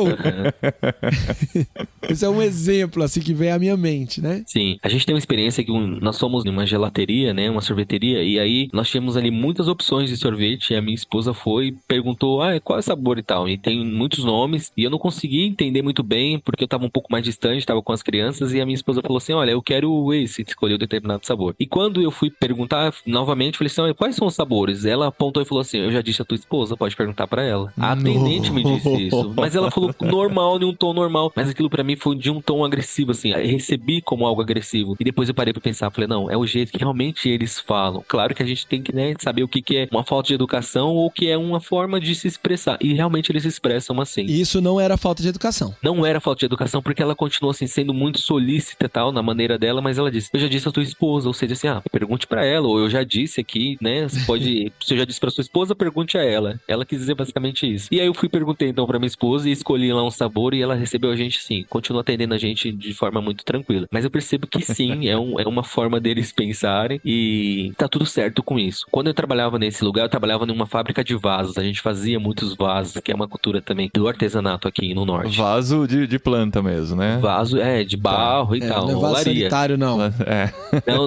é um exemplo, assim, que vem à minha mente, né? Sim, a gente tem uma experiência que nós fomos numa gelateria, né, uma sorveteria, e aí nós tínhamos ali muitas opções de sorvete, e a minha esposa foi e perguntou, qual é o sabor e tal, e tem muitos nomes, e eu não consegui entender muito bem, porque eu tava um pouco mais distante, tava com as crianças, e a minha esposa falou assim, olha, eu quero esse, escolheu determinado sabor. E quando eu fui perguntar novamente, falei assim, olha, quais são os sabores? Ela apontou e falou assim, eu já disse a tua esposa, pode perguntar pra ela. A atendente me disse isso, mas ela falou normal, de um tom normal, mas aquilo pra mim foi de um tom agressivo, assim, eu recebi como algo agressivo. E depois eu parei pra pensar, falei, não, é o jeito que realmente eles falam. Claro que a gente tem que, né, saber o que é uma falta de educação ou o que é uma forma de se expressar. E realmente eles se expressam assim. E isso não era falta de educação. Não era falta de educação, porque ela continuou assim, sendo muito solícita e tal, na maneira dela, mas ela disse, eu já disse à tua esposa, ou seja, assim, pergunte pra ela, ou eu já disse aqui, né, você pode, se eu já disse pra sua esposa, pergunte a ela. Ela quis dizer basicamente isso. E aí eu perguntei então pra minha esposa e escolhi lá um sabor e ela recebeu a gente, sim, continua atendendo a gente de forma muito tranquila. Mas eu percebo que sim, é uma forma deles pensarem e tá tudo certo com isso. Quando eu trabalhava nesse lugar, eu trabalhava numa fábrica de vasos, a gente fazia muitos vasos, que é uma cultura também do artesanato aqui no norte. Vaso de planta mesmo, né? Vaso, de barro e tal. Não é vaso sanitário, não.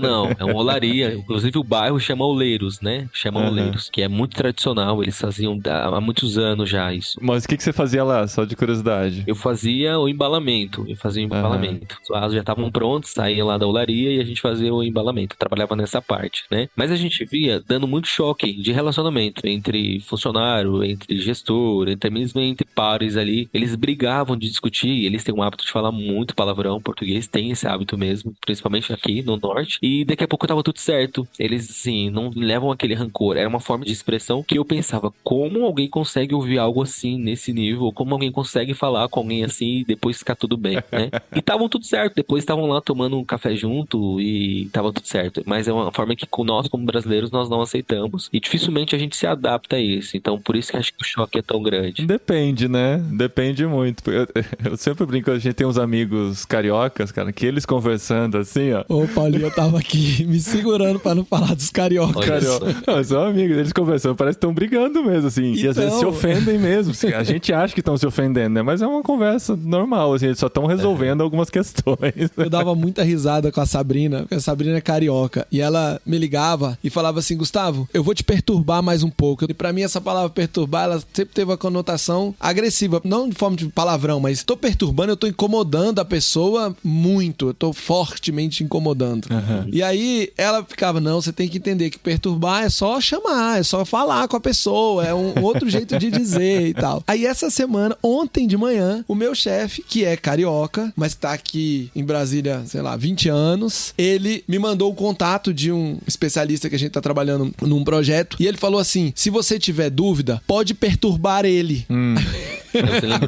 Não, é uma olaria. Inclusive o bairro chama Oleiros, né? Chama Oleiros, que é muito tradicional. Eles faziam há muitos anos já isso. Mas o que você fazia lá, só de curiosidade? Eu fazia o embalamento. Os vasos já estavam prontos, saía lá da olaria e a gente fazia o embalamento. Eu trabalhava nessa parte, né? Mas a gente via dando muito choque de relacionamento entre funcionário, entre gestor, mesmo entre pares ali. Eles brigavam de discutir, eles têm um hábito de falar muito palavrão. O português tem esse hábito mesmo, principalmente aqui no norte. E daqui a pouco tava tudo certo. Eles, assim, não levam aquele rancor. Era uma forma de expressão que eu pensava, como alguém consegue ouvir algo assim, nesse nível? Como alguém consegue falar com alguém assim e depois ficar tudo bem, né? E estavam tudo certo. Depois estavam lá tomando um café junto e tava tudo certo. Mas é uma forma que nós, como brasileiros, nós não aceitamos. E dificilmente a gente se adapta a isso. Então, por isso que acho que o choque é tão grande. Depende, né? Depende muito. Eu Eu sempre brinco, a gente tem uns amigos cariocas, cara, que eles conversando assim, ó. Ô, Paulinho, eu tava aqui me segurando pra não falar dos cariocas. Não, são amigos, eles conversando, parece que estão brigando mesmo, assim. E às vezes se ofendem mesmo. A gente acha que estão se ofendendo, né? Mas é uma conversa normal, assim, eles só estão resolvendo algumas questões. Eu dava muita risada com a Sabrina, porque a Sabrina é carioca. E ela me ligava e falava assim, Gustavo, eu vou te perturbar mais um pouco. E pra mim essa palavra perturbar, ela sempre teve uma conotação agressiva. Não de forma de palavrão, mas tô perturbando, eu tô incomodando a pessoa muito. Eu tô fortemente incomodando. Uhum. E aí ela ficava, não, você tem que entender que perturbar é só chamar, é só falar com a pessoa, é um outro jeito de dizer e tal. Aí essa semana, ontem de manhã, o meu chefe, que é carioca, mas tá aqui em Brasília, sei lá, 20 anos, ele me mandou o contato de um especialista que a gente tá trabalhando num projeto, e ele falou assim, se você tiver dúvida, pode perturbar ele.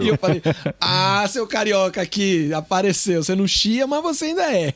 E eu falei, seu carioca aqui apareceu, você não chia, mas você ainda é.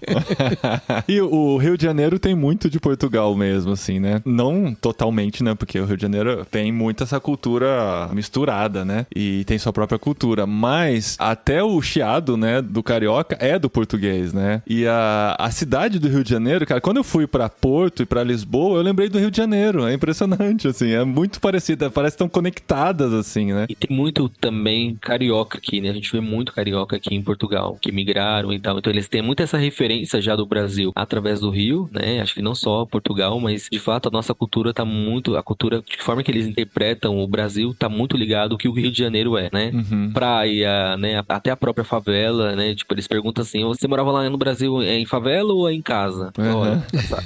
E o Rio de Janeiro tem muito de Portugal mesmo, assim, né? Não totalmente, né? Porque o Rio de Janeiro tem muito essa cultura misturada, né? E tem sua própria cultura. Mas até o chiado, né, do carioca é do português, né? E a cidade do Rio de Janeiro, cara, quando eu fui pra Porto e pra Lisboa, eu lembrei do Rio de Janeiro. É impressionante, assim. É muito parecida. Parece que estão conectadas, assim, né? E tem muito também carioca aqui, né? A gente vê muito carioca aqui em Portugal, que migraram e tal. Então eles têm muito essa referência já do Brasil através do Rio, né? Acho que não só Portugal, mas de fato a nossa cultura tá muito... A cultura, de forma que eles interpretam o Brasil, tá muito ligado ao que o Rio de Janeiro é, né? Uhum. Praia, né? Até a própria favela, né? Tipo, eles perguntam assim, você morava lá no Brasil em favela ou em casa? Uhum. Olha,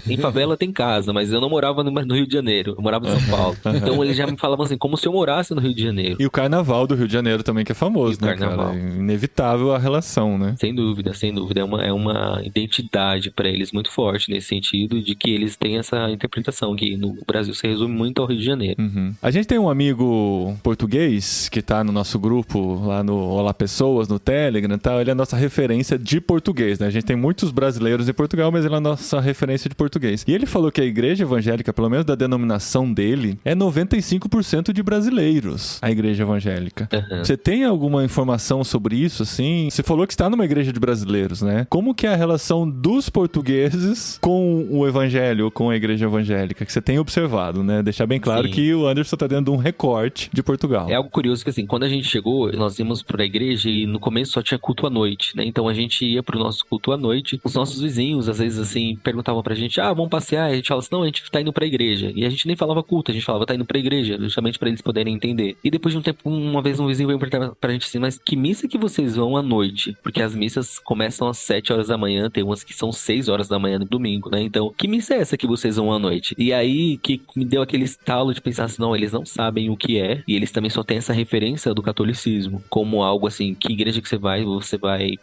em favela tem casa, mas eu não morava no Rio de Janeiro, eu morava em São Paulo. Então eles já me falavam assim, como se eu morasse no Rio de Janeiro. E o carnaval do Rio de Janeiro também, que é famoso, né, carnaval. cara? É inevitável a relação, né? Sem dúvida, sem dúvida. É uma identidade pra eles muito forte nesse sentido de que eles têm essa interpretação que no Brasil se resume muito ao Rio de Janeiro. Uhum. A gente tem um amigo português que tá no nosso grupo lá no Olá Pessoas, no Telegram e tal. Ele é a nossa referência de português, né? A gente tem muitos brasileiros em Portugal, mas ele é a nossa referência de português. E ele falou que a igreja evangélica, pelo menos da denominação dele, é 95% de brasileiros, a igreja evangélica. Uhum. Você tem alguma informação sobre isso, assim? Você falou que está numa igreja de brasileiros, né? Como que é a relação dos portugueses com o evangelho, ou com a igreja evangélica, que você tem observado, né? Deixar bem claro Sim. que o Anderson tá dentro de um recorte de Portugal. É algo curioso que, assim, quando a gente chegou, nós íamos pra igreja e no começo só tinha culto à noite, né? Então a gente ia pro nosso culto à noite. Os nossos vizinhos, às vezes, assim, perguntavam pra gente, vamos passear? E a gente falava assim, não, a gente tá indo pra igreja. E a gente nem falava culto, a gente falava, tá indo pra igreja, justamente pra eles poderem entender. E depois de um tempo, uma vez um vizinho veio perguntar pra gente assim, mas que missa que vocês vão à noite? Porque as missas começam às 7 horas da manhã, tem umas que são 6 horas da manhã no domingo, né? Então, que missa é essa que vocês vão à noite? E aí, que me deu aquele estalo de pensar assim, não, eles não sabem o que é, e eles também só têm essa referência do catolicismo, como algo assim, que igreja que você vai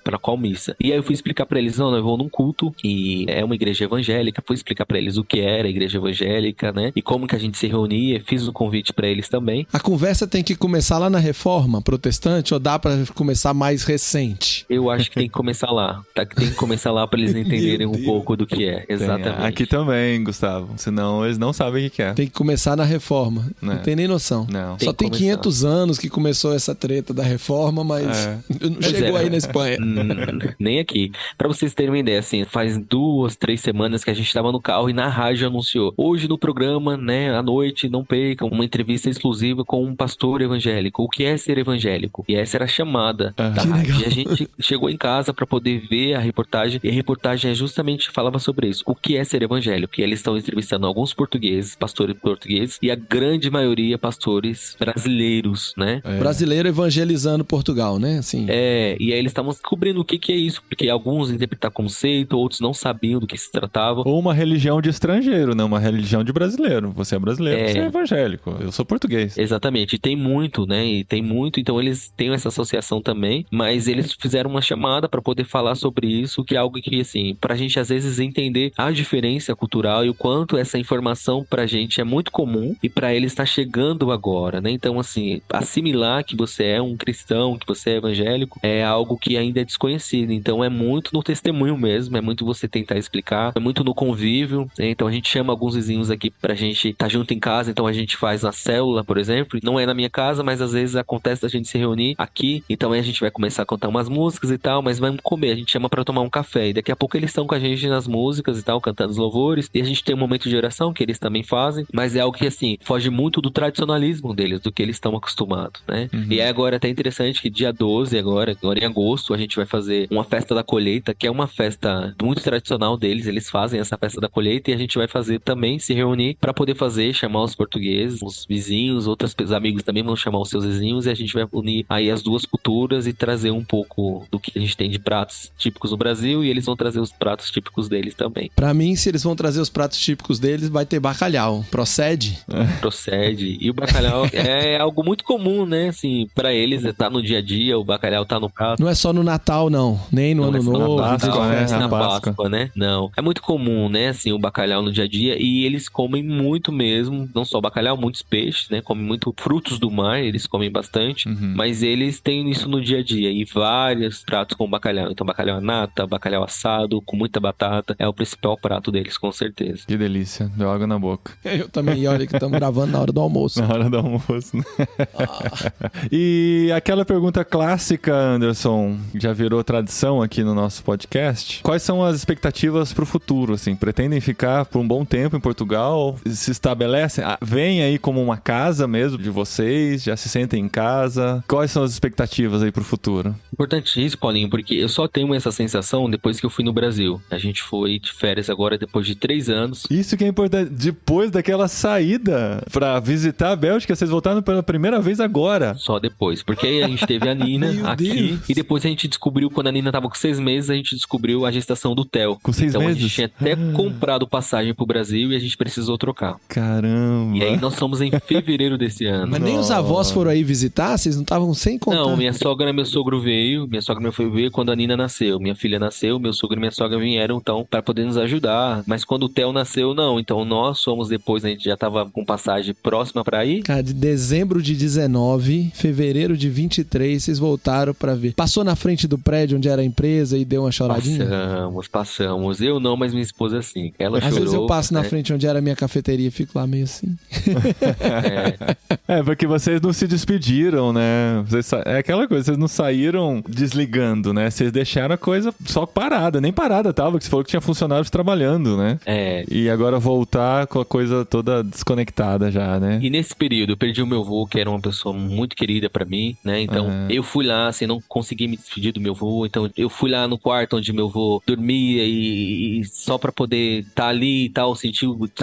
pra qual missa? E aí eu fui explicar pra eles, não, eu vou num culto, e é uma igreja evangélica, fui explicar pra eles o que era a igreja evangélica, né? E como que a gente se reunia, fiz um convite pra eles também. A conversa tem que começar lá na Reforma Protestante ou dá pra começar mais recente? Eu acho que tem que começar lá. Tem que começar lá pra eles entenderem um pouco do que é. Exatamente. Aqui também, Gustavo. Senão eles não sabem o que é. Tem que começar na Reforma. Não tem nem noção. Não. Só tem 500 anos que começou essa treta da Reforma, mas não chegou aí na Espanha. Nem aqui. Pra vocês terem uma ideia, assim, faz 2, 3 semanas que a gente tava no carro e na rádio anunciou. Hoje no programa, né, à noite, não percam, uma entrevista exclusiva com um pastor evangélico. O que é ser evangélico? E essa era a chamada da rádio. E a gente chegou em casa pra poder ver a reportagem, e a reportagem justamente falava sobre isso. O que é ser evangélico? E eles estão entrevistando alguns portugueses, pastores portugueses, e a grande maioria pastores brasileiros, né? Brasileiro evangelizando Portugal, né? Assim. E aí eles estavam descobrindo o que é isso, porque alguns interpretavam conceito, outros não sabiam do que se tratava. Ou uma religião de estrangeiro, né? Uma religião de brasileiro. Você é brasileiro, você é evangélico. Eu sou português. Exatamente. E tem muito, né? Então eles têm essa associação também, mas eles fizeram uma chamada para poder falar sobre isso, que é algo que, assim, pra gente às vezes entender a diferença cultural e o quanto essa informação pra gente é muito comum e pra eles está chegando agora, né? Então, assim, assimilar que você é um cristão, que você é evangélico, é algo que ainda é desconhecido. Então, é muito no testemunho mesmo, é muito você tentar explicar, é muito no convívio, né? Então, a gente chama alguns vizinhos aqui pra gente estar junto em casa, então a gente faz na célula, por exemplo. Não é na minha casa, mas às vezes acontece da gente se reunir aqui, então a gente gente vai começar a cantar umas músicas e tal, mas vamos comer, a gente chama pra tomar um café. E daqui a pouco eles estão com a gente nas músicas e tal, cantando os louvores. E a gente tem um momento de oração que eles também fazem, mas é algo que, assim, foge muito do tradicionalismo deles, do que eles estão acostumados, né? E é agora até interessante que dia 12, agora em agosto, a gente vai fazer uma festa da colheita, que é uma festa muito tradicional deles. Eles fazem essa festa da colheita e a gente vai fazer também, se reunir pra poder fazer, chamar os portugueses, os vizinhos, outros amigos também vão chamar os seus vizinhos e a gente vai unir aí as duas culturas e trazer um pouco do que a gente tem de pratos típicos no Brasil e eles vão trazer os pratos típicos deles também. Pra mim, se eles vão trazer os pratos típicos deles, vai ter bacalhau. Procede? Procede. E o bacalhau é algo muito comum, né? Assim, pra eles tá no dia a dia, o bacalhau tá no prato. Não é só no Natal, não. Nem no Ano Novo. Na Páscoa, né? Na Na Páscoa. Páscoa, né? Não. É muito comum, né? Assim, o bacalhau no dia a dia e eles comem muito mesmo. Não só bacalhau, muitos peixes, né? Comem muito frutos do mar, eles comem bastante. Mas eles têm isso no dia a dia e vários pratos com bacalhau. Então, bacalhau à nata, bacalhau assado, com muita batata. É o principal prato deles, com certeza. Que delícia, deu água na boca. Eu também. E olha que estamos gravando na hora do almoço. Na hora do almoço, né? E aquela pergunta clássica, Anderson, já virou tradição aqui no nosso podcast. Quais são as expectativas pro futuro, assim? Pretendem ficar por um bom tempo em Portugal? Se estabelecem? Vem aí como uma casa mesmo de vocês? Já se sentem em casa? Quais são as expectativas aí pro futuro? Importante isso, Paulinho, porque eu só tenho essa sensação depois que eu fui no Brasil. A gente foi de férias agora depois de 3 anos. Isso que é importante. Depois daquela saída pra visitar a Bélgica, vocês voltaram pela primeira vez agora. Só depois. Porque aí a gente teve a Nina Meu aqui. Deus. E depois a gente descobriu, quando a Nina tava com 6 meses, a gente descobriu a gestação do Theo. Com 6 então meses? a gente tinha até comprado passagem pro Brasil e a gente precisou trocar. Caramba. E aí nós somos em fevereiro desse ano. Mas nem os avós foram aí visitar? Vocês não estavam sem contar? Não, minha sogra e meu sogro veio. Minha sogra e meu sogro veio quando a Nina nasceu. Minha filha nasceu, meu sogro e minha sogra vieram, então, para poder nos ajudar. Mas quando o Theo nasceu, não. Então nós fomos depois, a gente já tava com passagem próxima pra ir. Cara, de dezembro de 19, fevereiro de 23, vocês voltaram pra ver. Passou na frente do prédio onde era a empresa e deu uma choradinha? Passamos. Eu não, mas minha esposa sim. Ela Às chorou. vezes eu passo na né? frente onde era a minha cafeteria e fico lá meio assim. Porque vocês não se despediram, né? É aquela coisa, vocês não saíram desligando, né? Vocês deixaram a coisa só parada, nem parada tava, porque você falou que tinha funcionários trabalhando, né? E agora voltar com a coisa toda desconectada já, né? E nesse período eu perdi o meu avô, que era uma pessoa muito querida pra mim, né? Então eu fui lá, assim, não consegui me despedir do meu avô, então eu fui lá no quarto onde meu avô dormia e só pra poder estar ali e tal,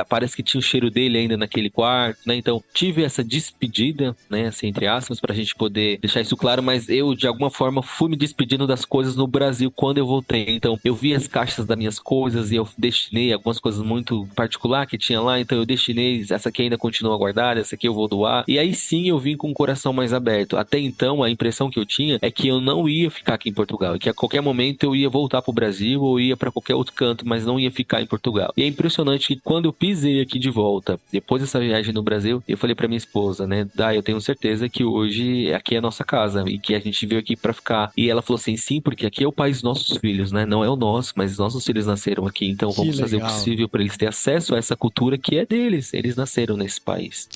parece que tinha o cheiro dele ainda naquele quarto, né? Então tive essa despedida, né? Assim, entre aspas, pra gente poder deixar isso claro, mas eu de alguma forma fui me despedindo das coisas no Brasil quando eu voltei. Então eu vi as caixas das minhas coisas e eu destinei algumas coisas muito particular que tinha lá, então eu destinei, essa aqui ainda continua guardada, essa aqui eu vou doar. E aí sim eu vim com o coração mais aberto. Até então a impressão que eu tinha é que eu não ia ficar aqui em Portugal, e que a qualquer momento eu ia voltar pro Brasil ou ia pra qualquer outro canto, mas não ia ficar em Portugal. E é impressionante que quando eu pisei aqui de volta, depois dessa viagem no Brasil, eu falei pra minha esposa, né, eu tenho certeza que hoje aqui é a nossa casa e que a gente veio aqui pra ficar. E ela falou assim, sim, porque aqui é o país dos nossos filhos, né, não é o nosso, mas nossos filhos nasceram aqui, então vamos fazer o possível pra eles terem acesso a essa cultura que é deles, eles nasceram nesse país.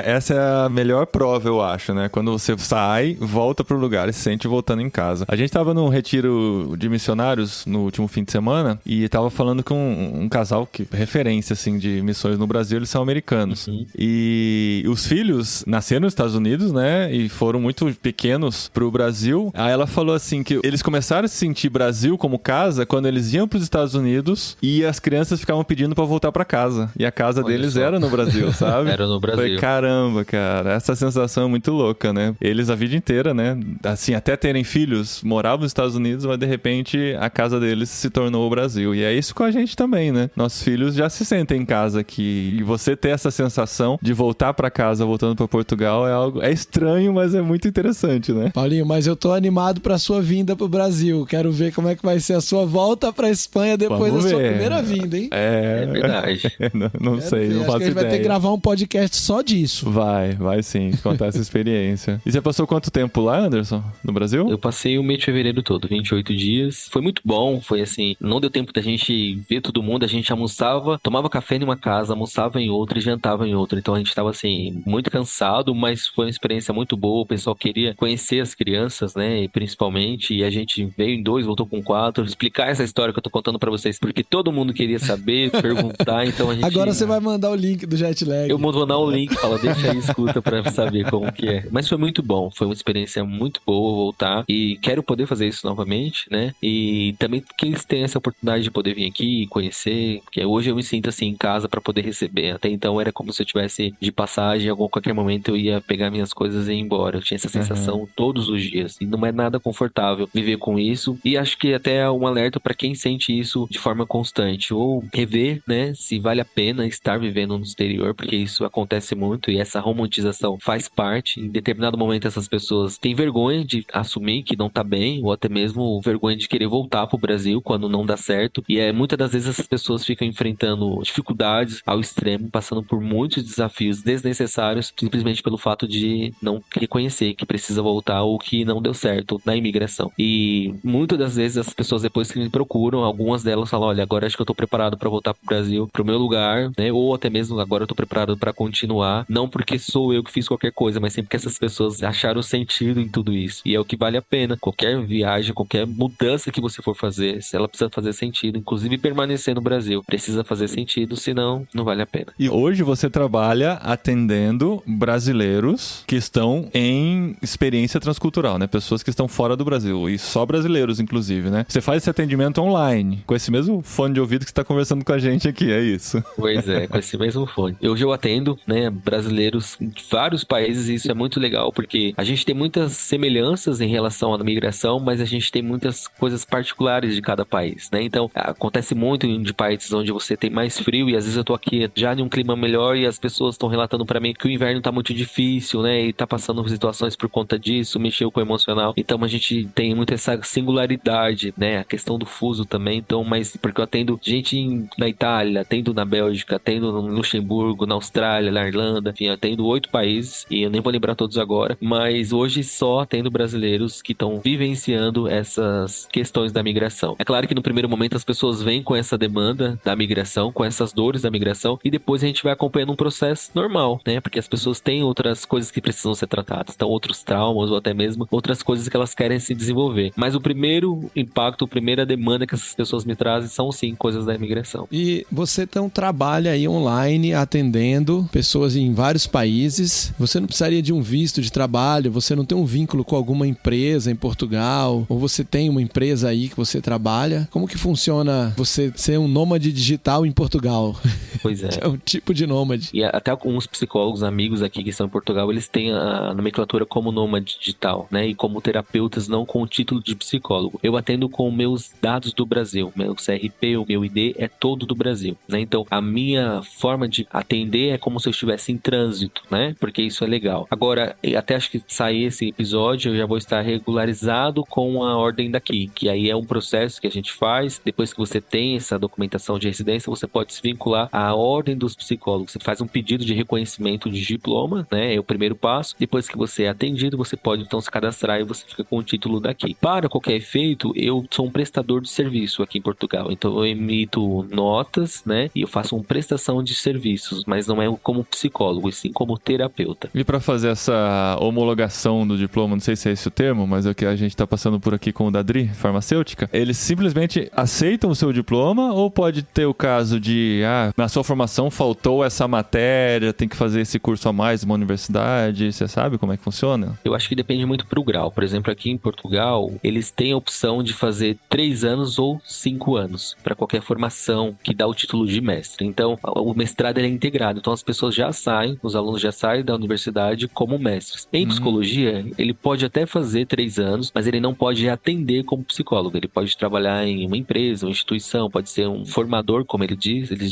Essa é a melhor prova, eu acho, né, quando você sai, volta pro lugar e se sente voltando em casa. A gente tava num retiro de missionários no último fim de semana e tava falando com um casal que referência, assim, de missões no Brasil, eles são americanos. E os filhos nasceram nos Estados Unidos, né, e foram muito pequenos pro Brasil. Aí ela falou assim que eles começaram a se sentir Brasil como casa quando eles iam pros Estados Unidos e as crianças ficavam pedindo pra voltar pra casa. E a casa deles era no Brasil, sabe? Era no Brasil. Falei, caramba, cara, essa sensação é muito louca, né? Eles a vida inteira, né, assim, até terem filhos, moravam nos Estados Unidos, mas de repente a casa deles se tornou o Brasil. E é isso com a gente também, né? Nossos filhos já se sentem em casa aqui. E você ter essa sensação de voltar pra casa, voltando pra Portugal, é estranho, mas é muito interessante, né? Paulinho, mas eu tô animado pra sua vinda pro Brasil. Quero ver como é que vai ser a sua volta pra Espanha depois da sua primeira vinda, hein? É verdade. não sei, não faço ideia. Acho que a gente vai ter que gravar um podcast só disso. Vai sim, contar essa experiência. E você passou quanto tempo lá, Anderson? No Brasil? Eu passei o mês de fevereiro todo, 28 dias. Foi muito bom, foi assim, não deu tempo da gente ver todo mundo, a gente almoçava, tomava café em uma casa, almoçava em outra e jantava em outra. Então a gente tava assim, muito cansado, mas foi uma experiência muito boa, o pessoal queria conhecer crianças, né, e principalmente, e a gente veio em 2, voltou com 4, explicar essa história que eu tô contando pra vocês, porque todo mundo queria saber, perguntar, então a gente... Agora você vai mandar o link do Jetlag. Eu vou mandar um link, fala, deixa aí, escuta pra saber como que é. Mas foi muito bom, foi uma experiência muito boa voltar, e quero poder fazer isso novamente, né, e também que eles tenham essa oportunidade de poder vir aqui e conhecer, porque hoje eu me sinto assim em casa pra poder receber, até então era como se eu tivesse de passagem, a qualquer momento eu ia pegar minhas coisas e ir embora, eu tinha essa sensação todos os dias, e não é nada confortável viver com isso, e acho que até é um alerta pra quem sente isso de forma constante, ou rever, né, se vale a pena estar vivendo no exterior, porque isso acontece muito, e essa romantização faz parte, em determinado momento essas pessoas têm vergonha de assumir que não tá bem, ou até mesmo vergonha de querer voltar pro Brasil quando não dá certo, e muitas das vezes essas pessoas ficam enfrentando dificuldades ao extremo, passando por muitos desafios desnecessários, simplesmente pelo fato de não reconhecer que precisa voltar ou que não deu certo na imigração. E muitas das vezes as pessoas depois que me procuram, algumas delas falam, olha, agora acho que eu tô preparado para voltar pro Brasil, pro meu lugar, né, ou até mesmo agora eu tô preparado para continuar, não porque sou eu que fiz qualquer coisa, mas sempre que essas pessoas acharam sentido em tudo isso, e é o que vale a pena. Qualquer viagem, qualquer mudança que você for fazer, se ela precisa fazer sentido, inclusive permanecer no Brasil, precisa fazer sentido, senão não vale a pena. E hoje você trabalha atendendo brasileiros que estão em experiência transcultural, né? Pessoas que estão fora do Brasil, e só brasileiros, inclusive, né? Você faz esse atendimento online, com esse mesmo fone de ouvido que você está conversando com a gente aqui, é isso? Pois é, com esse mesmo fone. Hoje eu atendo, né, brasileiros em vários países, e isso é muito legal, porque a gente tem muitas semelhanças em relação à migração, mas a gente tem muitas coisas particulares de cada país, né? Então, acontece muito de países onde você tem mais frio, e às vezes eu tô aqui já em um clima melhor e as pessoas estão relatando pra mim que o inverno tá muito difícil, né? E tá passando situações por conta disso, mexeu com o emocional. Então a gente tem muito essa singularidade, né? A questão do fuso também, então, mas porque eu atendo gente na Itália, atendo na Bélgica, atendo no Luxemburgo, na Austrália, na Irlanda, enfim, atendo 8 países, e eu nem vou lembrar todos agora, mas hoje só atendo brasileiros que estão vivenciando essas questões da migração. É claro que no primeiro momento as pessoas vêm com essa demanda da migração, com essas dores da migração, e depois a gente vai acompanhando um processo normal, né? Porque as pessoas têm outras coisas que precisam ser tratadas, então outros traumas ou até mesmo outras coisas que elas querem se desenvolver. Mas o primeiro impacto, a primeira demanda que essas pessoas me trazem são sim coisas da imigração. E você então trabalha aí online atendendo pessoas em vários países. Você não precisaria de um visto de trabalho, você não tem um vínculo com alguma empresa em Portugal, ou você tem uma empresa aí que você trabalha. Como que funciona você ser um nômade digital em Portugal? Pois é. É um tipo de nômade. E até alguns psicólogos, amigos aqui que estão em Portugal, eles têm a nomenclatura como nômade digital, né? E como terapeutas, não com o título de psicólogo. Eu atendo com meus dados do Brasil. Meu CRP, o meu ID é todo do Brasil, né? Então, a minha forma de atender é como se eu estivesse em trânsito, né? Porque isso é legal. Agora, até acho que sair esse episódio, eu já vou estar regularizado com a ordem daqui, que aí é um processo que a gente faz. Depois que você tem essa documentação de residência, você pode se vincular à ordem dos psicólogos. Você faz um pedido de reconhecimento de diploma, né? É o primeiro passo. Depois que você é atendido, você pode então se cadastrar e você fica com o título daqui. Para qualquer efeito, eu sou um prestador de serviço aqui em Portugal. Então eu emito notas, né? E eu faço uma prestação de serviços, mas não é como psicólogo, e sim como terapeuta. E para fazer essa homologação do diploma, não sei se é esse o termo, mas é o que a gente está passando por aqui com o Dadri, farmacêutica, eles simplesmente aceitam o seu diploma, ou pode ter o caso de, na sua formação faltou essa matéria, tem que fazer esse curso a mais numa universidade, você sabe como é que funciona? Eu acho que depende muito pro grau. Por exemplo, aqui em Portugal, eles têm a opção de fazer 3 anos ou 5 anos para qualquer formação que dá o título de mestre. Então, o mestrado ele é integrado. Então, as pessoas já saem, os alunos já saem da universidade como mestres. Em psicologia, ele pode até fazer 3 anos, mas ele não pode atender como psicólogo. Ele pode trabalhar em uma empresa, uma instituição, pode ser um formador, como eles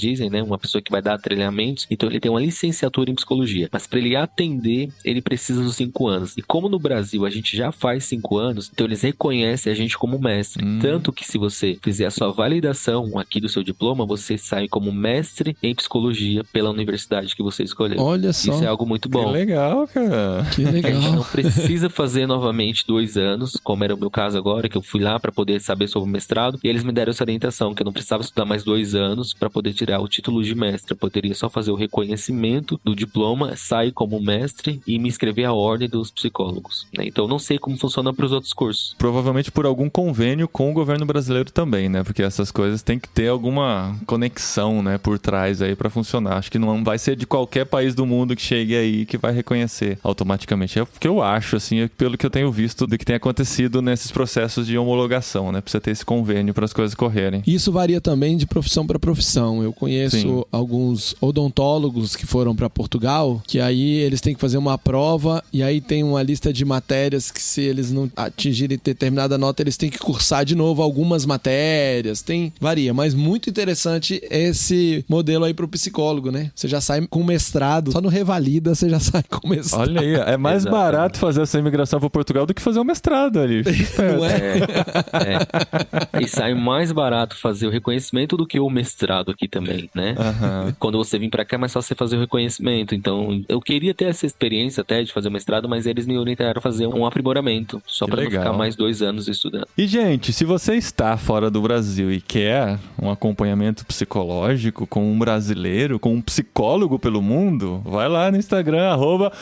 dizem, né? Uma pessoa que vai dar treinamentos. Então, ele tem uma licenciatura em psicologia. Mas para ele atender, ele precisa dos 5 anos. E como no Brasil a gente já faz 5 anos, então eles reconhecem a gente como mestre. Tanto que se você fizer a sua validação aqui do seu diploma, você sai como mestre em psicologia pela universidade que você escolheu. Olha só. Isso é algo muito bom. Que legal, cara. Que legal. A gente não precisa fazer novamente 2 anos, como era o meu caso agora, que eu fui lá para poder saber sobre o mestrado, e eles me deram essa orientação, que eu não precisava estudar mais 2 anos para poder tirar o título de mestre. Eu poderia só fazer o reconhecimento do diploma, sair como mestre e me inscrever à ordem dos psicólogos. né? Então eu não sei como funciona para os outros cursos. Provavelmente por algum convênio com o governo brasileiro também, né? Porque essas coisas tem que ter alguma conexão, né, por trás aí pra funcionar. Acho que não vai ser de qualquer país do mundo que chegue aí que vai reconhecer automaticamente. É o que eu acho, assim, pelo que eu tenho visto do que tem acontecido nesses processos de homologação, né? Precisa ter esse convênio para as coisas correrem. Isso varia também de profissão para profissão. Eu conheço alguns odontólogos que foram para Portugal, que aí eles têm que fazer uma prova e aí tem uma lista de matérias que, se eles não atingirem determinada nota, eles têm que cursar de novo algumas matérias. Varia, mas muito interessante esse modelo aí pro psicólogo, né? Você já sai com mestrado, só no revalida você já sai com mestrado. Olha aí, é mais barato fazer essa imigração para Portugal do que fazer o mestrado ali. Não é? E sai mais barato fazer o reconhecimento do que o mestrado aqui também, né? Quando você vir pra cá é mais fácil você fazer o reconhecimento. Então, eu queria ter essa experiência até de fazer o mestrado, mas eles me orientaram a fazer um aprimoramento, só para não ficar mais 2 anos estudando. E, gente, se você está fora do Brasil e quer um acompanhamento psicológico com um brasileiro, com um psicólogo pelo mundo, vai lá no Instagram,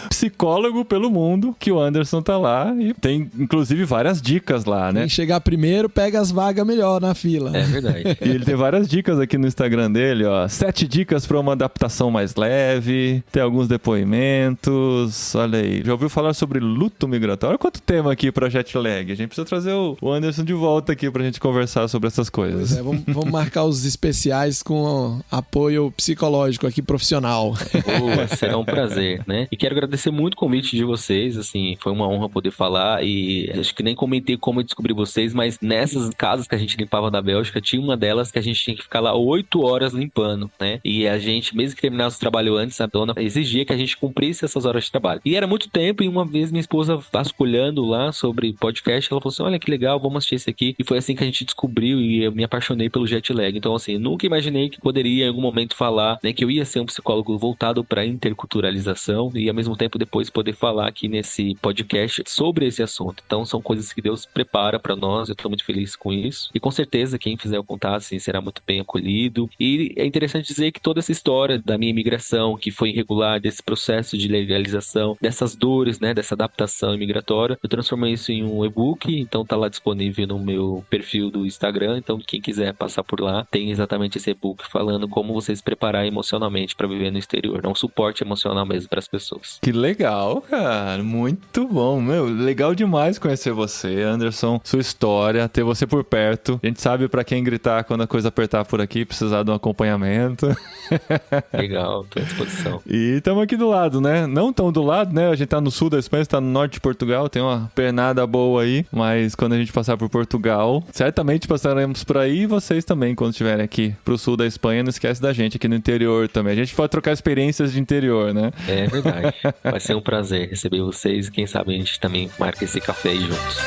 @psicólogo pelo mundo, que o Anderson tá lá e tem, inclusive, várias dicas lá, né? Quem chegar primeiro, pega as vagas melhor na fila. É verdade. E ele tem várias dicas aqui no Instagram dele, ó. 7 dicas para uma adaptação mais leve, tem alguns depoimentos, olha aí. Já ouviu falar sobre luto migratório? Olha quanto tema aqui pra jet lag. A gente precisa trazer o Anderson de volta aqui pra gente conversar sobre essas coisas. Vamos marcar os especiais com apoio psicológico aqui, profissional. Boa, será um prazer, né? E quero agradecer muito o convite de vocês, assim, foi uma honra poder falar e acho que nem comentei como eu descobri vocês, mas nessas casas que a gente limpava da Bélgica, tinha uma delas que a gente tinha que ficar lá 8 horas limpando, né? E a gente, mesmo que terminasse o trabalho antes, a dona exigia que a gente cumprisse essas horas de trabalho. E era muito tempo, e uma vez minha esposa vasculhando lá sobre podcast, ela falou assim, olha que legal, vamos assistir esse aqui. E foi assim que a gente descobriu e eu me apaixonei pelo jet lag. Então, assim, nunca imaginei que poderia em algum momento falar, né, que eu ia ser um psicólogo voltado para interculturalização e ao mesmo tempo depois poder falar aqui nesse podcast sobre esse assunto. Então, são coisas que Deus prepara para nós, eu tô muito feliz com isso. E com certeza quem fizer o contato, assim, será muito bem acolhido. E é interessante dizer que toda essa história da minha imigração, que foi irregular, desse processo de legalização, dessas dores, né, dessa adaptação imigratória, eu transformei isso em um e-book, então tá lá disponível no meu perfil do Instagram, então quem quiser passar por lá, tem exatamente esse e-book falando como você se preparar emocionalmente para viver no exterior, é um suporte emocional mesmo para as pessoas. Que legal, cara, muito bom, meu, legal demais conhecer você, Anderson, sua história, ter você por perto, a gente sabe pra quem gritar quando a coisa apertar por aqui, precisar de um acompanhamento. Legal, tô à disposição. E estamos aqui do lado, né? Não tão do lado, né? A gente tá no sul da Espanha, tá no norte de Portugal, tem uma pernada boa aí, mas quando a gente passar por Portugal, certamente passaremos por aí, e vocês também, quando estiverem aqui pro sul da Espanha, não esquece da gente aqui no interior também. A gente pode trocar experiências de interior, né? É verdade. Vai ser um prazer receber vocês e quem sabe a gente também marca esse café aí juntos.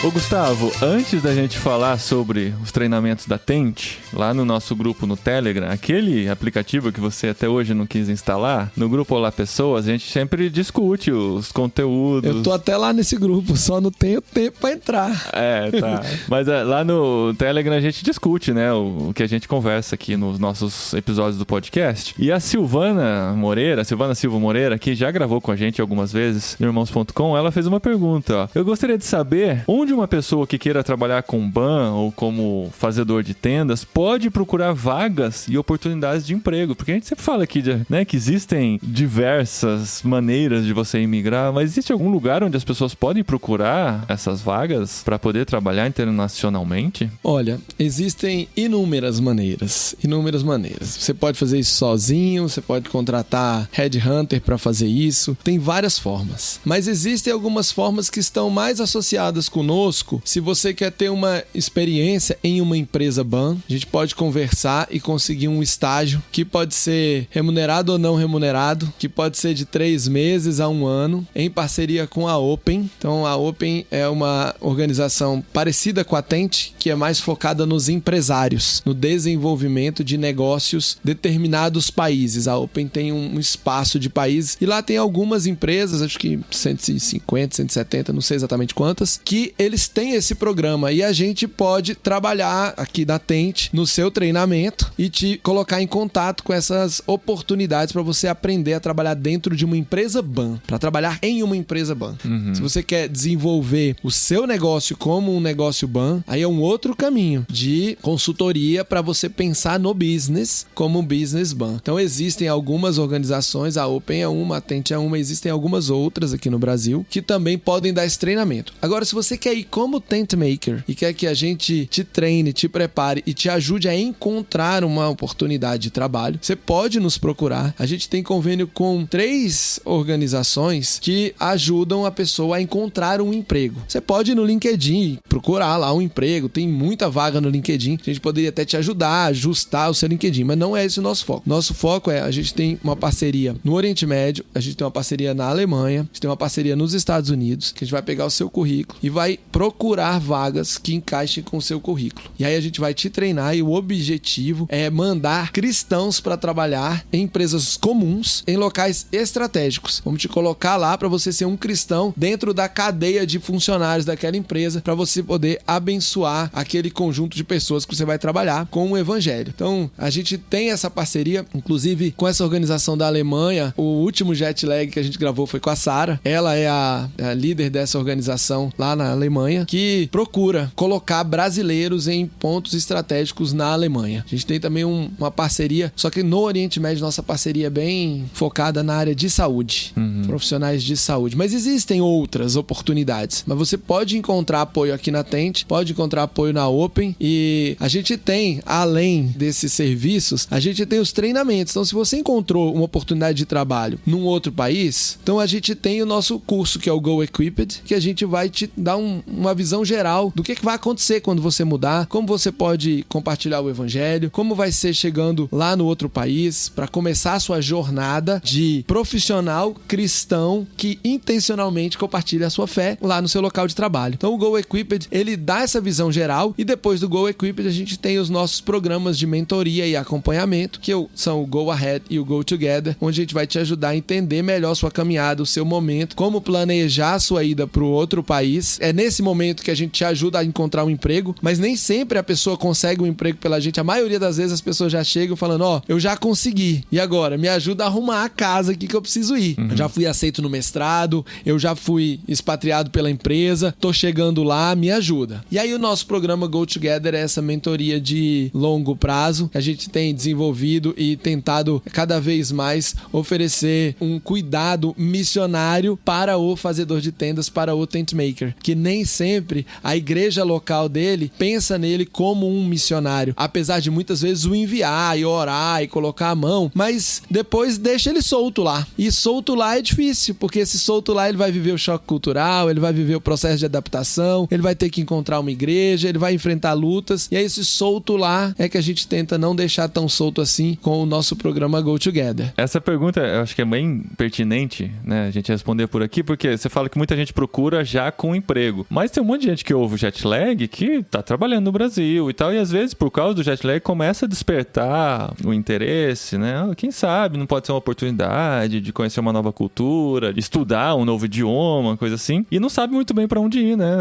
Ô Gustavo, antes da gente falar sobre os treinamentos da Tente, lá no nosso grupo no Telegram, aquele aplicativo que você até hoje não quis instalar, no grupo Olá Pessoas, a gente sempre discute os conteúdos. Eu tô até lá nesse grupo, só não tenho tempo pra entrar. É, tá. Mas lá no Telegram a gente discute, né, o que a gente conversa aqui nos nossos episódios do podcast. E a Silvana Silva Moreira, que já gravou com a gente algumas vezes no Irmãos.com, ela fez uma pergunta, ó. Eu gostaria de saber onde uma pessoa que queira trabalhar com ban ou como fazedor de tendas pode procurar vagas e oportunidades de emprego, porque a gente sempre fala aqui, né, que existem diversas maneiras de você imigrar, mas existe algum lugar onde as pessoas podem procurar essas vagas para poder trabalhar internacionalmente? Olha, existem inúmeras maneiras. Você pode fazer isso sozinho, você pode contratar headhunter para fazer isso, tem várias formas. Mas existem algumas formas que estão mais associadas conosco conosco, se você quer ter uma experiência em uma empresa BAN, a gente pode conversar e conseguir um estágio que pode ser remunerado ou não remunerado, que pode ser de 3 meses a 1 ano, em parceria com a Open. Então, a Open é uma organização parecida com a Tent, que é mais focada nos empresários, no desenvolvimento de negócios determinados países. A Open tem um espaço de países e lá tem algumas empresas, acho que 150, 170, não sei exatamente quantas, que eles têm esse programa e a gente pode trabalhar aqui da Tent no seu treinamento e te colocar em contato com essas oportunidades para você aprender a trabalhar dentro de uma empresa BAN, para trabalhar em uma empresa BAN. Se você quer desenvolver o seu negócio como um negócio BAN, aí é um outro caminho de consultoria para você pensar no business como um business BAN. Então existem algumas organizações, a Open é uma, a Tent é uma, existem algumas outras aqui no Brasil que também podem dar esse treinamento. Agora, se você quer ir como Tent Maker e quer que a gente te treine, te prepare e te ajude a encontrar uma oportunidade de trabalho, você pode nos procurar. A gente tem convênio com 3 organizações que ajudam a pessoa a encontrar um emprego. Você pode ir no LinkedIn procurar lá um emprego, tem muita vaga no LinkedIn. A gente poderia até te ajudar a ajustar o seu LinkedIn, mas não é esse o nosso foco. Nosso foco é, a gente tem uma parceria no Oriente Médio, a gente tem uma parceria na Alemanha, a gente tem uma parceria nos Estados Unidos, que a gente vai pegar o seu currículo e vai procurar vagas que encaixem com o seu currículo. E aí a gente vai te treinar e o objetivo é mandar cristãos para trabalhar em empresas comuns, em locais estratégicos. Vamos te colocar lá para você ser um cristão dentro da cadeia de funcionários daquela empresa, para você poder abençoar aquele conjunto de pessoas que você vai trabalhar com o evangelho. Então, a gente tem essa parceria, inclusive com essa organização da Alemanha. O último jet lag que a gente gravou foi com a Sara. Ela é a líder dessa organização lá na Alemanha, que procura colocar brasileiros em pontos estratégicos na Alemanha. A gente tem também uma parceria, só que no Oriente Médio nossa parceria é bem focada na área de saúde, profissionais de saúde. Mas existem outras oportunidades. Mas você pode encontrar apoio aqui na Tent, pode encontrar apoio na Open, e a gente tem, além desses serviços, a gente tem os treinamentos. Então, se você encontrou uma oportunidade de trabalho num outro país, então a gente tem o nosso curso, que é o Go Equipped, que a gente vai te dar uma visão geral do que vai acontecer quando você mudar, como você pode compartilhar o evangelho, como vai ser chegando lá no outro país, para começar a sua jornada de profissional cristão que intencionalmente compartilha a sua fé lá no seu local de trabalho. Então, o Go Equipped, ele dá essa visão geral, e depois do Go Equipped a gente tem os nossos programas de mentoria e acompanhamento, que são o Go Ahead e o Go Together, onde a gente vai te ajudar a entender melhor sua caminhada, o seu momento, como planejar a sua ida para o outro país. É nesse momento que a gente te ajuda a encontrar um emprego, mas nem sempre a pessoa consegue um emprego pela gente. A maioria das vezes as pessoas já chegam falando, eu já consegui, e agora? Me ajuda a arrumar a casa aqui que eu preciso ir. Eu já fui aceito no mestrado, eu já fui expatriado pela empresa, tô chegando lá, me ajuda. E aí o nosso programa Go Together é essa mentoria de longo prazo, que a gente tem desenvolvido e tentado cada vez mais oferecer um cuidado missionário para o fazedor de tendas, para o tent maker, que nem sempre a igreja local dele pensa nele como um missionário, apesar de muitas vezes o enviar e orar e colocar a mão, mas depois deixa ele solto lá. E solto lá é difícil, porque esse solto lá ele vai viver o choque cultural, ele vai viver o processo de adaptação, ele vai ter que encontrar uma igreja, ele vai enfrentar lutas, e aí esse solto lá é que a gente tenta não deixar tão solto assim com o nosso programa Go Together. Essa pergunta eu acho que é bem pertinente, né, a gente responder por aqui, porque você fala que muita gente procura já com emprego, mas tem um monte de gente que ouve o jet lag que tá trabalhando no Brasil e tal, e às vezes por causa do jet lag começa a despertar o interesse, né, quem sabe não pode ser uma oportunidade de conhecer uma nova cultura, de estudar um novo idioma, coisa assim, e não sabe muito bem pra onde ir, né,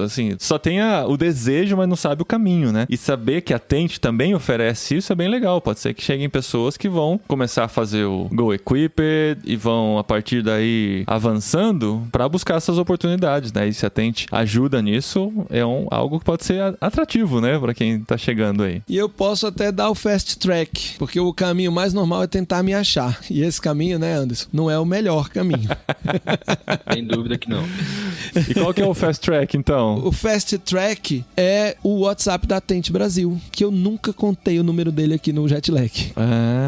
assim, só tem o desejo, mas não sabe o caminho, né, e saber que a Tent também oferece isso é bem legal. Pode ser que cheguem pessoas que vão começar a fazer o Go Equipped e vão a partir daí avançando para buscar essas oportunidades, né, e se a Tent ajuda nisso, é algo que pode ser atrativo, né, para quem tá chegando aí. E eu posso até dar o fast track, porque o caminho mais normal é tentar me achar, e esse caminho, né, Anderson, não é o melhor caminho. Sem dúvida que não. E qual que é o fast track, então? O fast track é o WhatsApp da Tent Brasil, que eu nunca contei o número dele aqui no Jetlag.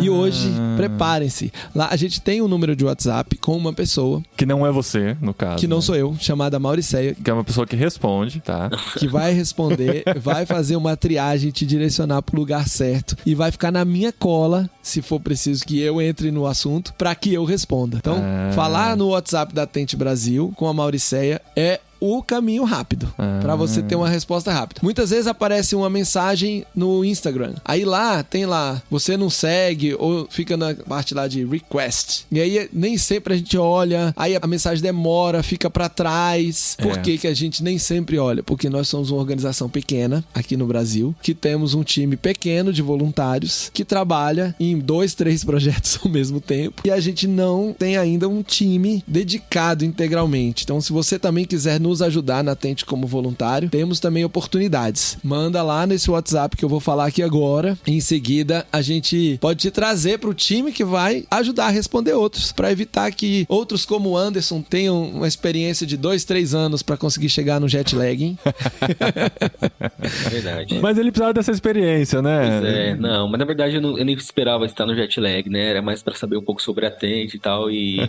E hoje, preparem-se. Lá a gente tem um número de WhatsApp com uma pessoa. Que não é você, no caso. Que não sou eu, chamada Mauriceia. Que é uma pessoa pessoa que responde, tá? Que vai responder, vai fazer uma triagem, te direcionar pro lugar certo e vai ficar na minha cola, se for preciso que eu entre no assunto, pra que eu responda. Então, falar no WhatsApp da Tente Brasil com a Mauriceia é o caminho rápido, pra você ter uma resposta rápida. Muitas vezes aparece uma mensagem no Instagram. Aí lá, tem lá, você não segue, ou fica na parte lá de request. E aí, nem sempre a gente olha, aí a mensagem demora, fica pra trás. Por que a gente nem sempre olha? Porque nós somos uma organização pequena, aqui no Brasil, que temos um time pequeno de voluntários, que trabalha em 2, 3 projetos ao mesmo tempo, e a gente não tem ainda um time dedicado integralmente. Então, se você também quiser nos ajudar na Tente como voluntário, temos também oportunidades. Manda lá nesse WhatsApp que eu vou falar aqui agora. Em seguida, a gente pode te trazer para o time que vai ajudar a responder outros, para evitar que outros como o Anderson tenham uma experiência de 2, 3 anos para conseguir chegar no jet lag, hein? É verdade. Mas ele precisava dessa experiência, né? Pois é, não, mas na verdade eu nem esperava estar no jet lag, né? Era mais para saber um pouco sobre a Tente e tal,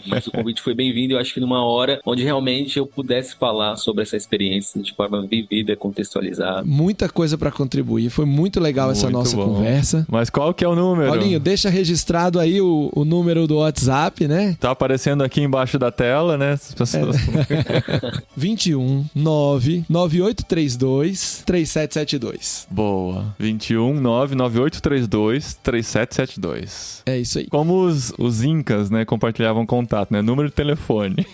mas o convite foi bem-vindo. Eu acho que numa hora onde realmente eu pudesse falar sobre essa experiência de forma vivida, contextualizada. Muita coisa para contribuir. Foi muito legal essa nossa conversa. Mas qual que é o número? Paulinho, deixa registrado aí o número do WhatsApp, né? Tá aparecendo aqui embaixo da tela, né? As pessoas... 21 99832 3772. Boa. 21 99832 3772. É isso aí. Como os incas, né, compartilhavam contato, né? Número de telefone.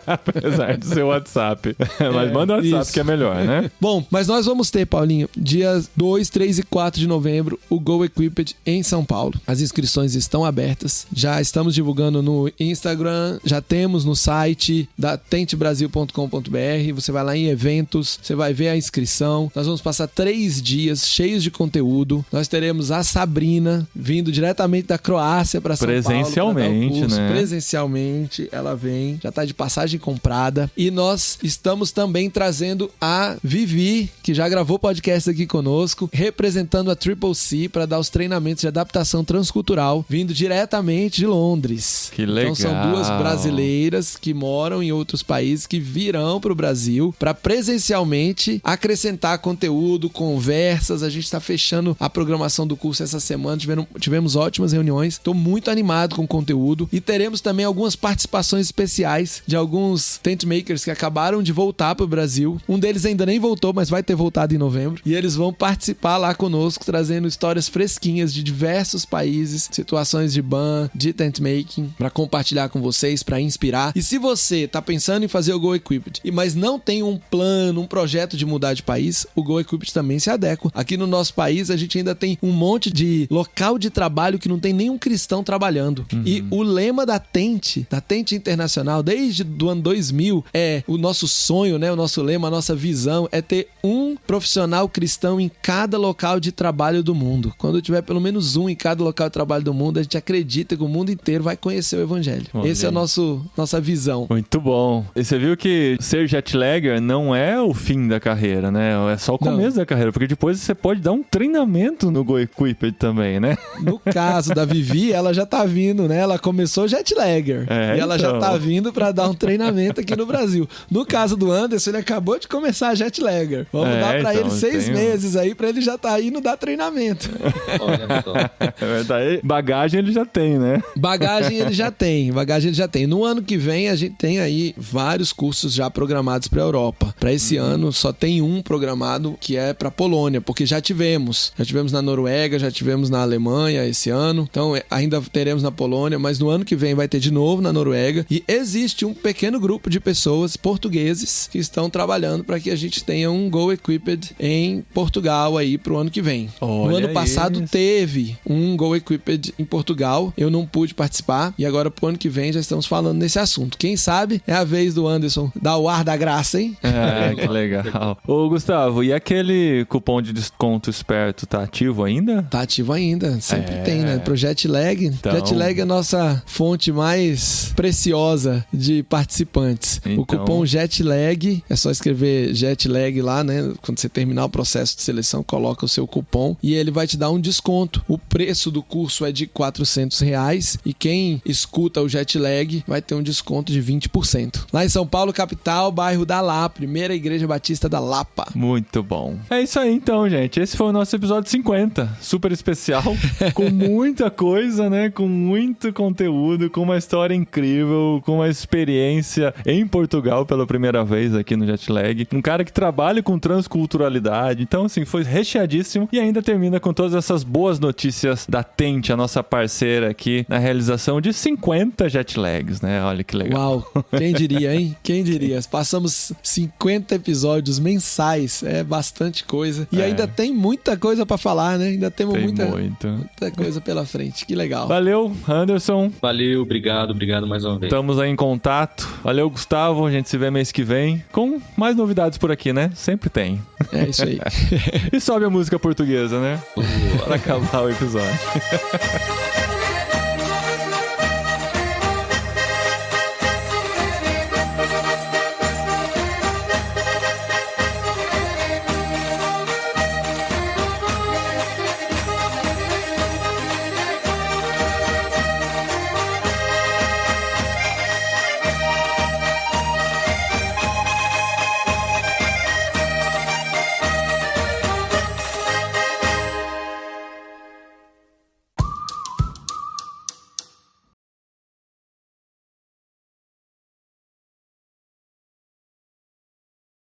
Apesar do seu WhatsApp. Mas manda o WhatsApp isso, que é melhor, né? Bom, mas nós vamos ter, Paulinho, dias 2, 3 e 4 de novembro, o Go Equipped em São Paulo. As inscrições estão abertas. Já estamos divulgando no Instagram, já temos no site da tentebrasil.com.br. Você vai lá em eventos, você vai ver a inscrição. Nós vamos passar 3 dias cheios de conteúdo. Nós teremos a Sabrina vindo diretamente da Croácia para São Paulo. Presencialmente, né? Presencialmente, ela vem, já está de passagem comprada. E nós estamos também trazendo a Vivi, que já gravou podcast aqui conosco, representando a Triple C para dar os treinamentos de adaptação transcultural, vindo diretamente de Londres. Que legal. Então são 2 brasileiras que moram em outros países que virão para o Brasil para presencialmente acrescentar conteúdo, conversas. A gente está fechando a programação do curso essa semana, tivemos ótimas reuniões. Estou muito animado com o conteúdo e teremos também algumas participações especiais de alguns tent makers que acabaram de voltar para o Brasil. Um deles ainda nem voltou, mas vai ter voltado em novembro. E eles vão participar lá conosco, trazendo histórias fresquinhas de diversos países, situações de ban, de tent making, para compartilhar com vocês, para inspirar. E se você tá pensando em fazer o Go Equipped, mas não tem um plano, um projeto de mudar de país, o Go Equipped também se adequa. Aqui no nosso país, a gente ainda tem um monte de local de trabalho que não tem nenhum cristão trabalhando. E o lema da Tente Internacional, desde o ano 2000, é o nosso sonho, né? O nosso lema, a nossa visão é ter um profissional cristão em cada local de trabalho do mundo. Quando tiver pelo menos um em cada local de trabalho do mundo, a gente acredita que o mundo inteiro vai conhecer o evangelho. Esse é a nossa visão. Muito bom. E você viu que ser jetlagger não é o fim da carreira, né? É só o começo da carreira, porque depois você pode dar um treinamento no Go Equipped também, né? No caso da Vivi, ela já tá vindo, né? Ela começou jetlagger. E ela já tá vindo pra dar um treinamento aqui no Brasil. No caso do Anderson, ele acabou de começar jetlagger. Vamos dar pra ele 6 meses aí, pra ele já tá indo dar treinamento. Olha só. É verdade. Bagagem ele já tem, né? Bagagem ele já tem. No ano que vem, a gente tem aí vários cursos já programados pra Europa. Pra esse ano, só tem um programado que é pra Polônia, porque já tivemos na Noruega, já tivemos na Alemanha esse ano. Então, ainda teremos na Polônia, mas no ano que vem vai ter de novo na Noruega. E existe um pequeno grupo de pessoas portugueses que estão trabalhando para que a gente tenha um Go Equipped em Portugal aí pro ano que vem. No ano passado teve um Go Equipped em Portugal, eu não pude participar e agora pro ano que vem já estamos falando nesse assunto. Quem sabe é a vez do Anderson dar o ar da graça, hein? Que legal. Ô, Gustavo, e aquele cupom de desconto esperto tá ativo ainda? Tá ativo ainda, sempre tem, né? Pro Jetlag. Então... Jetlag é a nossa fonte mais preciosa de participantes. Então... O cupom Jetlag Jetlag, é só escrever Jetlag lá, né? Quando você terminar o processo de seleção, coloca o seu cupom e ele vai te dar um desconto. O preço do curso é de R$400 e quem escuta o Jetlag vai ter um desconto de 20%. Lá em São Paulo, capital, bairro da Lapa, primeira igreja batista da Lapa. Muito bom. É isso aí então, gente. Esse foi o nosso episódio 50. Super especial, com muita coisa, né? Com muito conteúdo, com uma história incrível, com uma experiência em Portugal pela primeira vez aqui no Jetlag. Um cara que trabalha com transculturalidade. Então, assim, foi recheadíssimo e ainda termina com todas essas boas notícias da Tente, a nossa parceira aqui na realização de 50 Jetlags, né? Olha que legal. Uau, quem diria, hein? Quem diria? Passamos 50 episódios mensais, é bastante coisa. E ainda tem muita coisa pra falar, né? Ainda temos muita coisa pela frente. Que legal. Valeu, Anderson. Valeu, obrigado mais uma vez. Estamos aí em contato. Valeu, Gustavo. A gente se vê mês que vem com mais novidades por aqui, né? Sempre tem. É isso aí. E sobe a música portuguesa, né? Pra acabar o episódio.